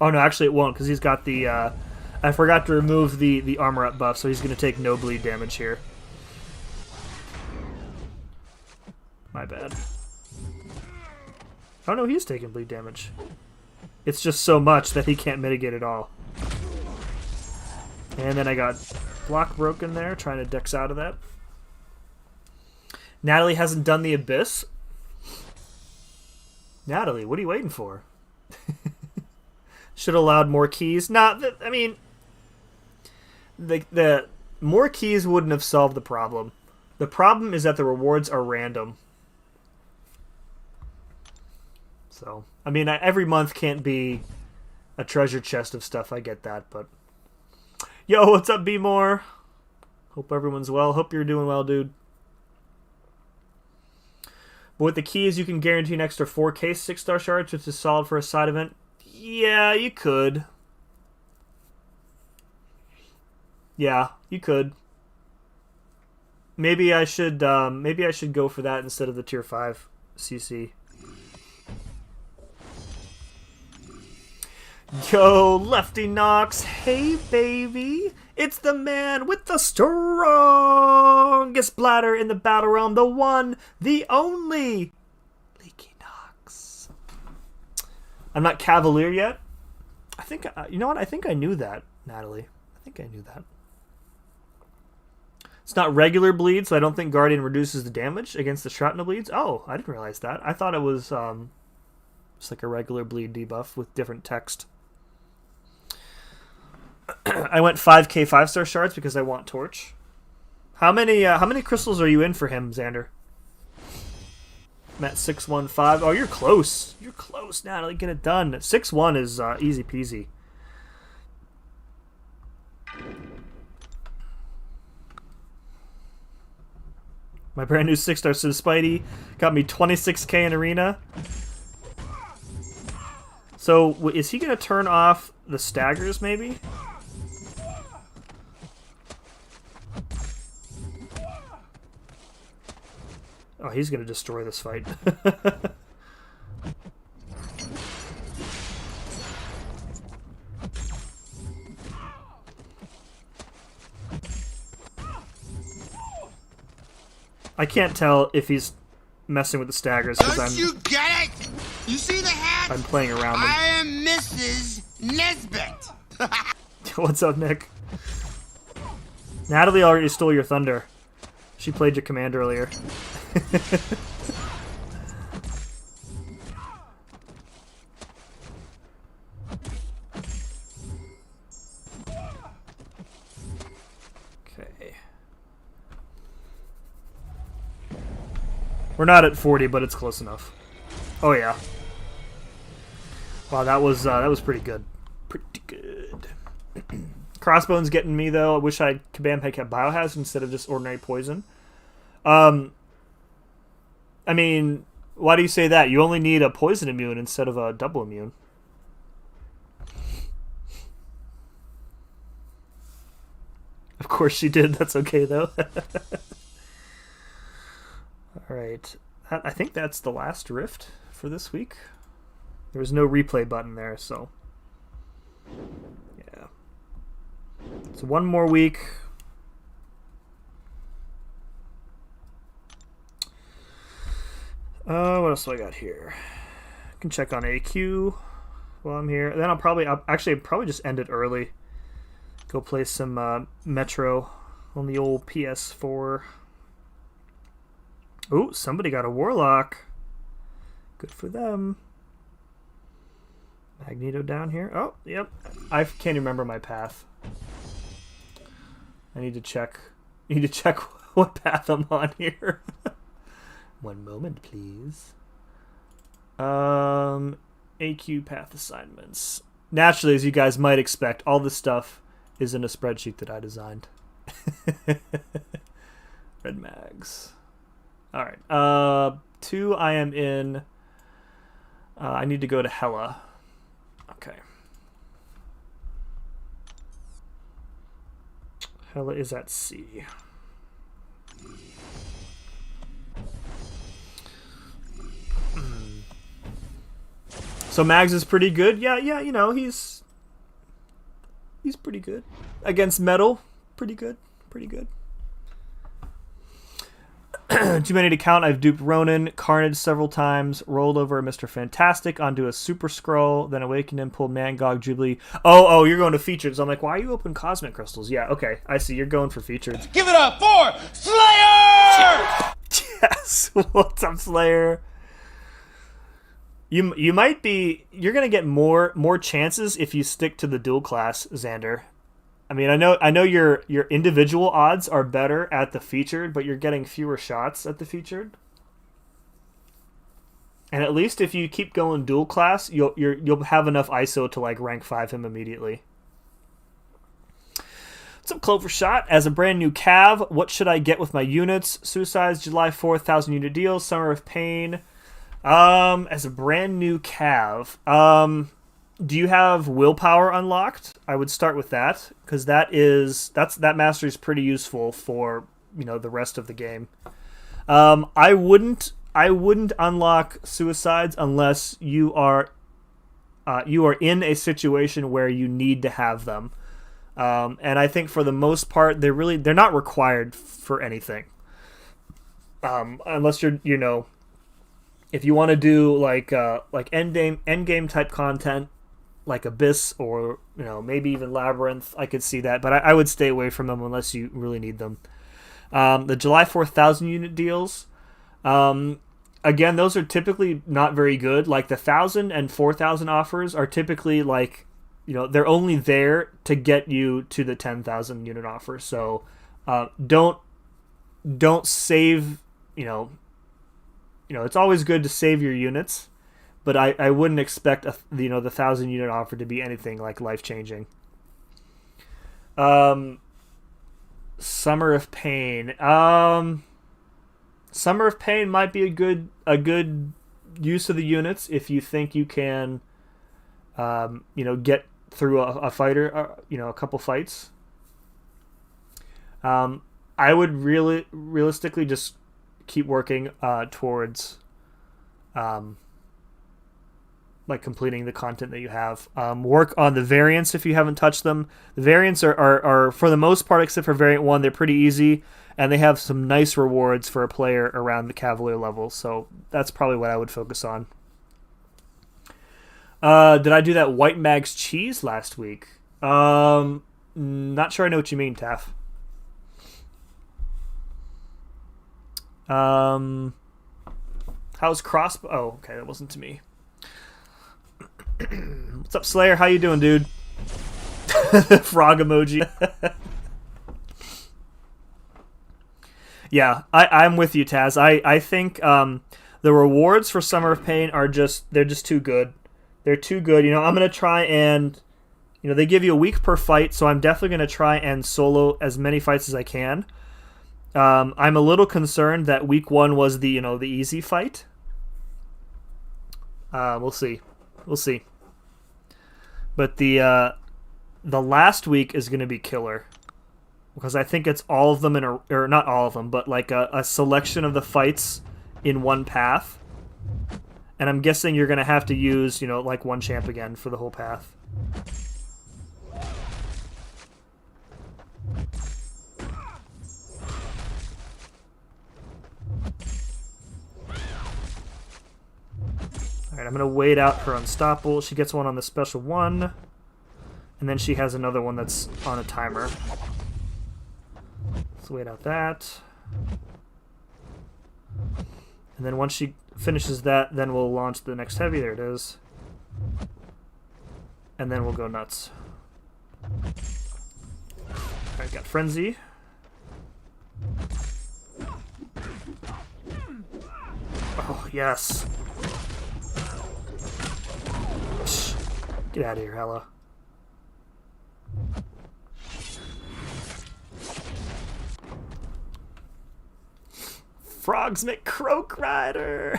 oh no, actually it won't, because he's got the I forgot to remove the armor up buff, so he's gonna take no bleed damage here. My bad. Oh no, he's taking bleed damage. It's just so much that he can't mitigate it all. And then I got block broken there, trying to dex out of that. Natalie hasn't done the Abyss. Natalie, what are you waiting for? Should have allowed more keys. Nah, I mean, the more keys wouldn't have solved the problem. The problem is that the rewards are random. So, I mean, every month can't be a treasure chest of stuff. I get that, but yo, what's up, B-More? Hope everyone's well. Hope you're doing well, dude. But with the keys, you can guarantee an extra 4K 6-star shards, which is solid for a side event. Yeah, you could. Yeah, you could. Maybe I should go for that instead of the tier 5 CC. Yo, Lefty Knox. Hey, baby. It's the man with the strongest bladder in the battle realm. The one, the only. Leaky Knox. I'm not Cavalier yet. I think, you know what? I think I knew that, Natalie. I think I knew that. It's not regular bleed, so I don't think Guardian reduces the damage against the shrapnel bleeds. Oh, I didn't realize that. I thought it was just like a regular bleed debuff with different text. I went 5K 5-star shards because I want Torch. How many crystals are you in for him, Xander? I'm at 615. Oh, you're close. You're close, Natalie. Get it done. 6-1 is easy peasy. My brand new 6-star Civ Spidey got me 26K in Arena. So, is he going to turn off the staggers, maybe? Oh, he's going to destroy this fight. I can't tell if he's messing with the staggers because you get it? You see the hat? I'm playing around them. I am Mrs. Nesbit. What's up, Nick? Natalie already stole your thunder. She played your command earlier. Okay. We're not at 40, but it's close enough. Oh yeah. Wow, that was pretty good. Pretty good. Crossbone's getting me though. I wish I Kabam had kept Biohazard instead of just ordinary poison. I mean, why do you say that? You only need a poison immune instead of a double immune. Of course she did. That's okay though. All right. I think that's the last rift for this week. There was no replay button there, so yeah. So one more week. What else do I got here? I can check on AQ while I'm here. Then I'll probably just end it early. Go play some Metro on the old PS4. Ooh, somebody got a Warlock. Good for them. Magneto down here. Oh, yep. I can't remember my path. I need to check. What path I'm on here. One moment, please. AQ path assignments. Naturally, as you guys might expect, all this stuff is in a spreadsheet that I designed. Red mags. All right. 2 I am in. I need to go to Hela. Okay. Hela is at C. So Mags is pretty good. Yeah, you know, he's pretty good. Against metal, pretty good. Too many to count. I've duped Ronin, Carnage several times, rolled over Mr. Fantastic onto a Super Scroll, then awakened him, pulled Mangog, Jubilee. Oh, you're going to featured. So I'm like, why are you open Cosmic Crystals? Yeah, okay, I see. You're going for featured. Give it up for Slayer! Yes, what's up, Slayer? You might be. You're gonna get more chances if you stick to the dual class, Xander. I mean, I know your individual odds are better at the featured, but you're getting fewer shots at the featured. And at least if you keep going dual class, you'll have enough ISO to like rank 5 him immediately. What's up, Clover Shot. As a brand new Cav, what should I get with my units? Suicides, July 4th, 1,000 unit deals, Summer of Pain. As a brand new Cav, do you have Willpower unlocked? I would start with that, because that mastery is pretty useful for, the rest of the game. I wouldn't unlock Suicides unless you are in a situation where you need to have them. And I think for the most part, they're not required for anything. Unless you're, if you want to do like end game type content, like Abyss or maybe even Labyrinth, I could see that, but I would stay away from them unless you really need them. The July 4th 1,000 unit deals, again, those are typically not very good. Like the 1,000 and 4,000 offers are typically like, they're only there to get you to the 10,000 unit offer. So don't save. It's always good to save your units, but I wouldn't expect the 1,000 unit offer to be anything like life changing. Summer of Pain. Summer of Pain might be a good use of the units if you think you can, get through a fighter, a couple fights. I would realistically just keep working towards, completing the content that you have. Work on the variants if you haven't touched them. The variants are for the most part, except for variant 1, they're pretty easy, and they have some nice rewards for a player around the Cavalier level, so that's probably what I would focus on. Did I do that White Mag's cheese last week? Not sure I know what you mean, Taff. How's Crossbow? Oh, okay, that wasn't to me. What's up, Slayer? How you doing, dude? Frog emoji. Yeah, I'm with you, Taz. I think the rewards for Summer of Pain they're just too good. They're too good. I'm going to try and, they give you a week per fight, so I'm definitely going to try and solo as many fights as I can. I'm a little concerned that week 1 was the easy fight. We'll see. But the last week is going to be killer, because I think it's all of them or not all of them, but like a selection of the fights in one path. And I'm guessing you're going to have to use, like one champ again for the whole path. Alright, I'm going to wait out her Unstoppable. She gets one on the special one. And then she has another one that's on a timer. Let's wait out that. And then once she finishes that, then we'll launch the next heavy. There it is. And then we'll go nuts. Alright, got Frenzy. Oh, yes. Get out of here, Hella. Frogs McCroak Rider.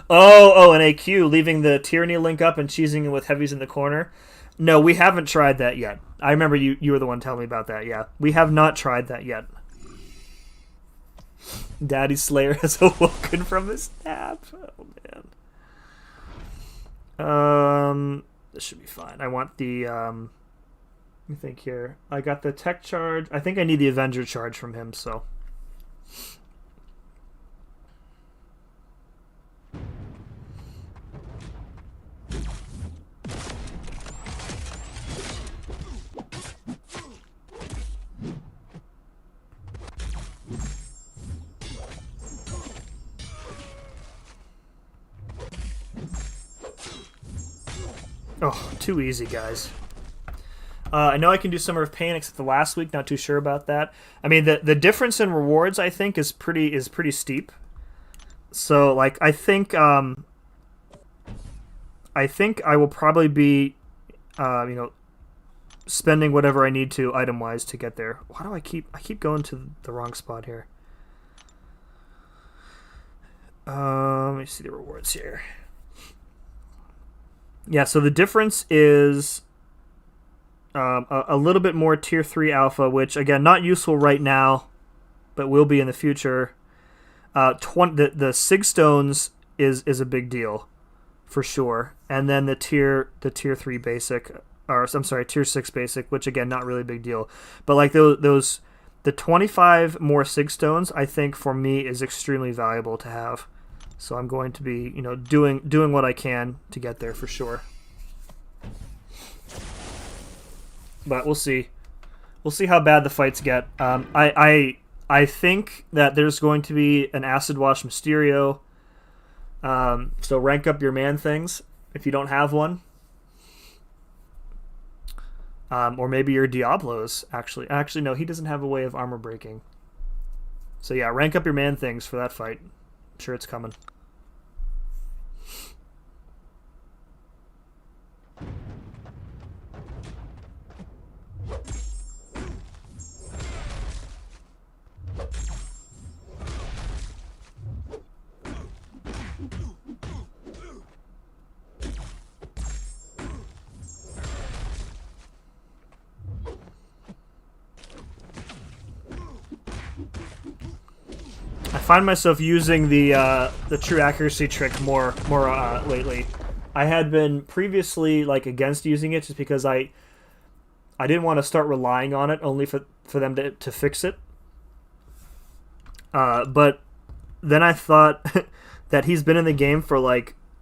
oh, an AQ, leaving the Tyranny link up and cheesing with heavies in the corner. No, we haven't tried that yet. I remember you were the one telling me about that, yeah. We have not tried that yet. Daddy Slayer has awoken from his nap. Oh, man. This should be fine. I want the, let me think here. I got the tech charge. I think I need the Avenger charge from him, so. Oh, too easy, guys. I know I can do Summer of Pain, except the last week. Not too sure about that. I mean, the difference in rewards, I think, is pretty steep. So, like, I think I will probably be, spending whatever I need to item wise to get there. Why do I keep going to the wrong spot here? Let me see the rewards here. Yeah, so the difference is a little bit more tier 3 alpha, which again not useful right now, but will be in the future. The Sig Stones is a big deal for sure, and then the tier 3 basic, or I'm sorry, tier 6 basic, which again not really a big deal, but like those the 25 more Sig Stones I think for me is extremely valuable to have. So I'm going to be, doing what I can to get there for sure. But we'll see. We'll see how bad the fights get. I think that there's going to be an Acid Wash Mysterio. So rank up your man things if you don't have one. Or maybe your Diablos, actually. Actually, no, he doesn't have a way of armor breaking. So yeah, rank up your man things for that fight. I'm sure it's coming. I find myself using the true accuracy trick more lately. I had been previously against using it just because I didn't want to start relying on it only for them to fix it. But then I thought that he's been in the game for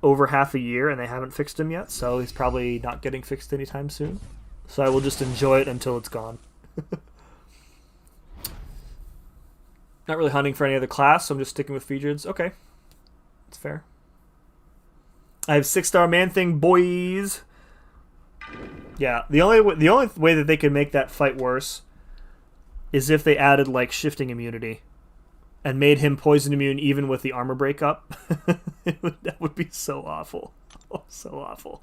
over half a year and they haven't fixed him yet, so he's probably not getting fixed anytime soon. So I will just enjoy it until it's gone. Not really hunting for any other class, so I'm just sticking with features. Okay. That's fair. I have 6-star Man-Thing, boys. Yeah, the only way that they could make that fight worse is if they added, shifting immunity and made him poison immune even with the armor breakup. That would be so awful. Oh, so awful.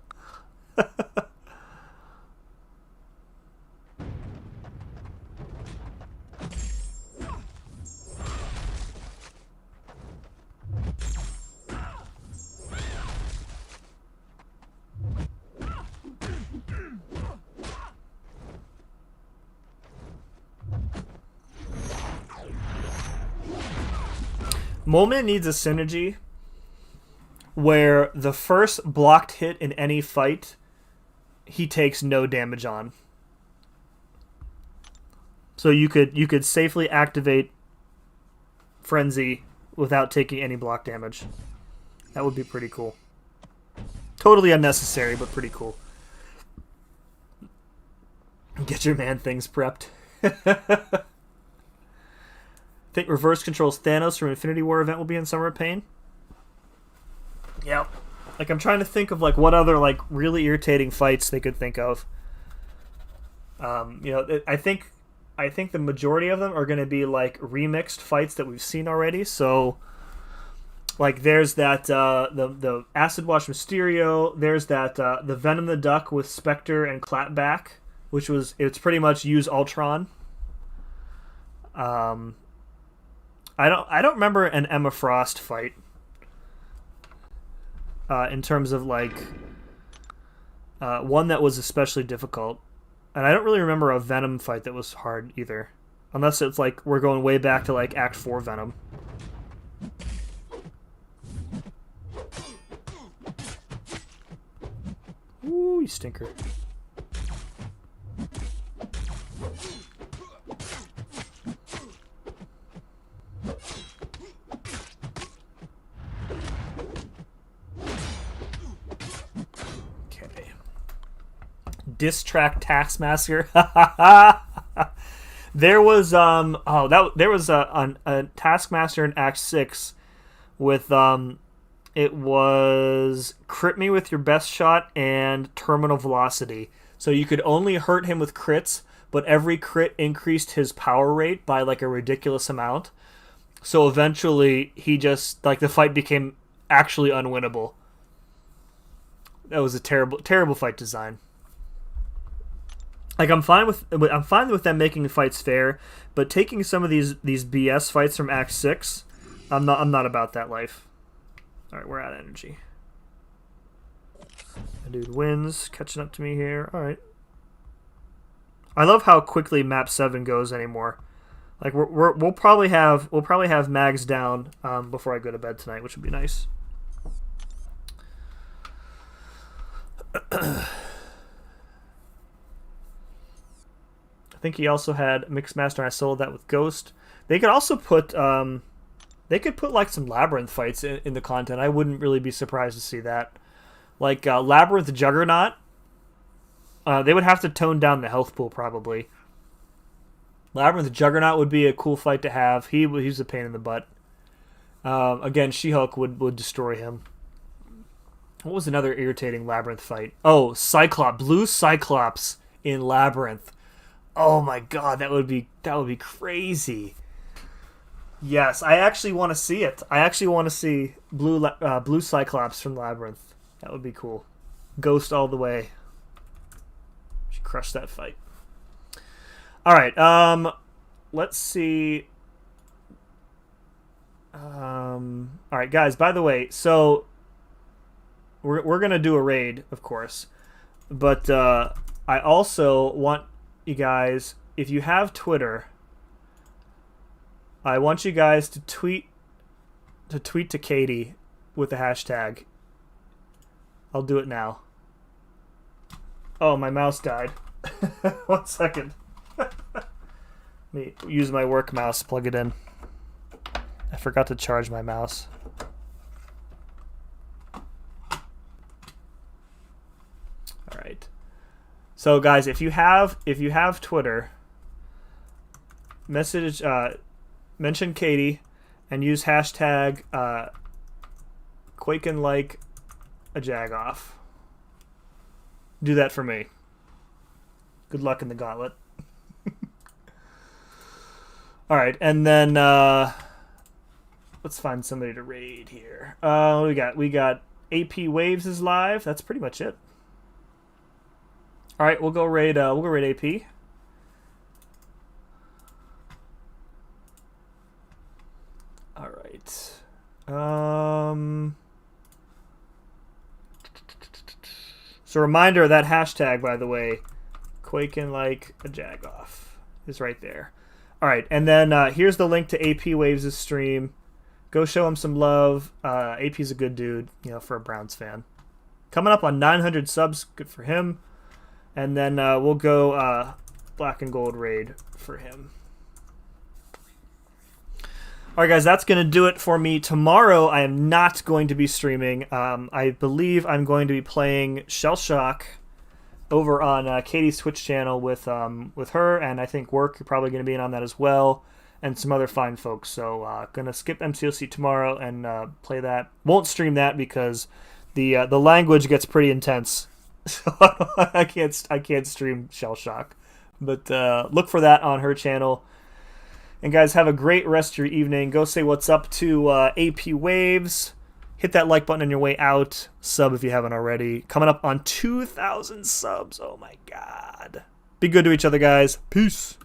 Moment needs a synergy where the first blocked hit in any fight he takes no damage on. So you could safely activate Frenzy without taking any block damage. That would be pretty cool. Totally unnecessary, but pretty cool. Get your man things prepped. Think reverse controls Thanos from Infinity War event will be in Summer of Pain? Yeah. I'm trying to think of what other really irritating fights they could think of. I think the majority of them are going to be remixed fights that we've seen already. So there's that the Acid Wash Mysterio, there's that the Venom the Duck with Spectre and Clapback, it's pretty much use Ultron. I don't remember an Emma Frost fight in terms of one that was especially difficult, and I don't really remember a Venom fight that was hard either, unless it's we're going way back to Act 4 Venom. Ooh, you stinker. Diss track Taskmaster. There was there was a Taskmaster in Act 6 with it was crit me with your best shot and terminal velocity. So you could only hurt him with crits, but every crit increased his power rate by a ridiculous amount. So eventually he just the fight became actually unwinnable. That was a terrible fight design. Like I'm fine with them making the fights fair, but taking some of these BS fights from Act 6, I'm not about that life. All right, we're out of energy. The dude wins, catching up to me here. All right. I love how quickly map 7 goes anymore. Like we'll probably have mags down before I go to bed tonight, which would be nice. I think he also had Mixmaster, and I sold that with Ghost. They could also put like some Labyrinth fights in the content. I wouldn't really be surprised to see that. Like Labyrinth Juggernaut. They would have to tone down the health pool probably. Labyrinth Juggernaut would be a cool fight to have. He's a pain in the butt. Again, She-Hulk would destroy him. What was another irritating Labyrinth fight? Oh, Cyclops, Blue Cyclops in Labyrinth. Oh my god, that would be crazy. Yes, I actually want to see it. I actually want to see Blue Cyclops from Labyrinth. That would be cool. Ghost all the way. Should crush that fight. All right, let's see. All right, guys, by the way, so we're going to do a raid, of course. But I also want you guys, if you have Twitter, I want you guys to tweet to Katie with the hashtag. I'll do it now. Oh, my mouse died. 1 second. Let me use my work mouse, plug it in. I forgot to charge my mouse. All right. So guys, if you have Twitter, mention Katie and use hashtag Quakin' like a Jagoff. Do that for me. Good luck in the gauntlet. All right, and then let's find somebody to raid here. We got AP Waves is live. That's pretty much it. All right, we'll go raid AP. All right. So reminder, that hashtag, by the way, Quakin' like a Jagoff, is right there. All right, and then here's the link to AP Waves' stream. Go show him some love. AP's a good dude, for a Browns fan. Coming up on 900 subs, good for him. And then we'll go Black and Gold raid for him. All right, guys, that's going to do it for me. Tomorrow, I am not going to be streaming. I believe I'm going to be playing Shell Shock over on Katie's Twitch channel with her, and I think Work, you're probably going to be in on that as well, and some other fine folks. So going to skip MCLC tomorrow and play that. Won't stream that because the language gets pretty intense. So I can't stream Shell Shock. But look for that on her channel. And guys, have a great rest of your evening. Go say what's up to AP Waves. Hit that like button on your way out. Sub if you haven't already. Coming up on 2,000 subs. Oh my god. Be good to each other, guys. Peace.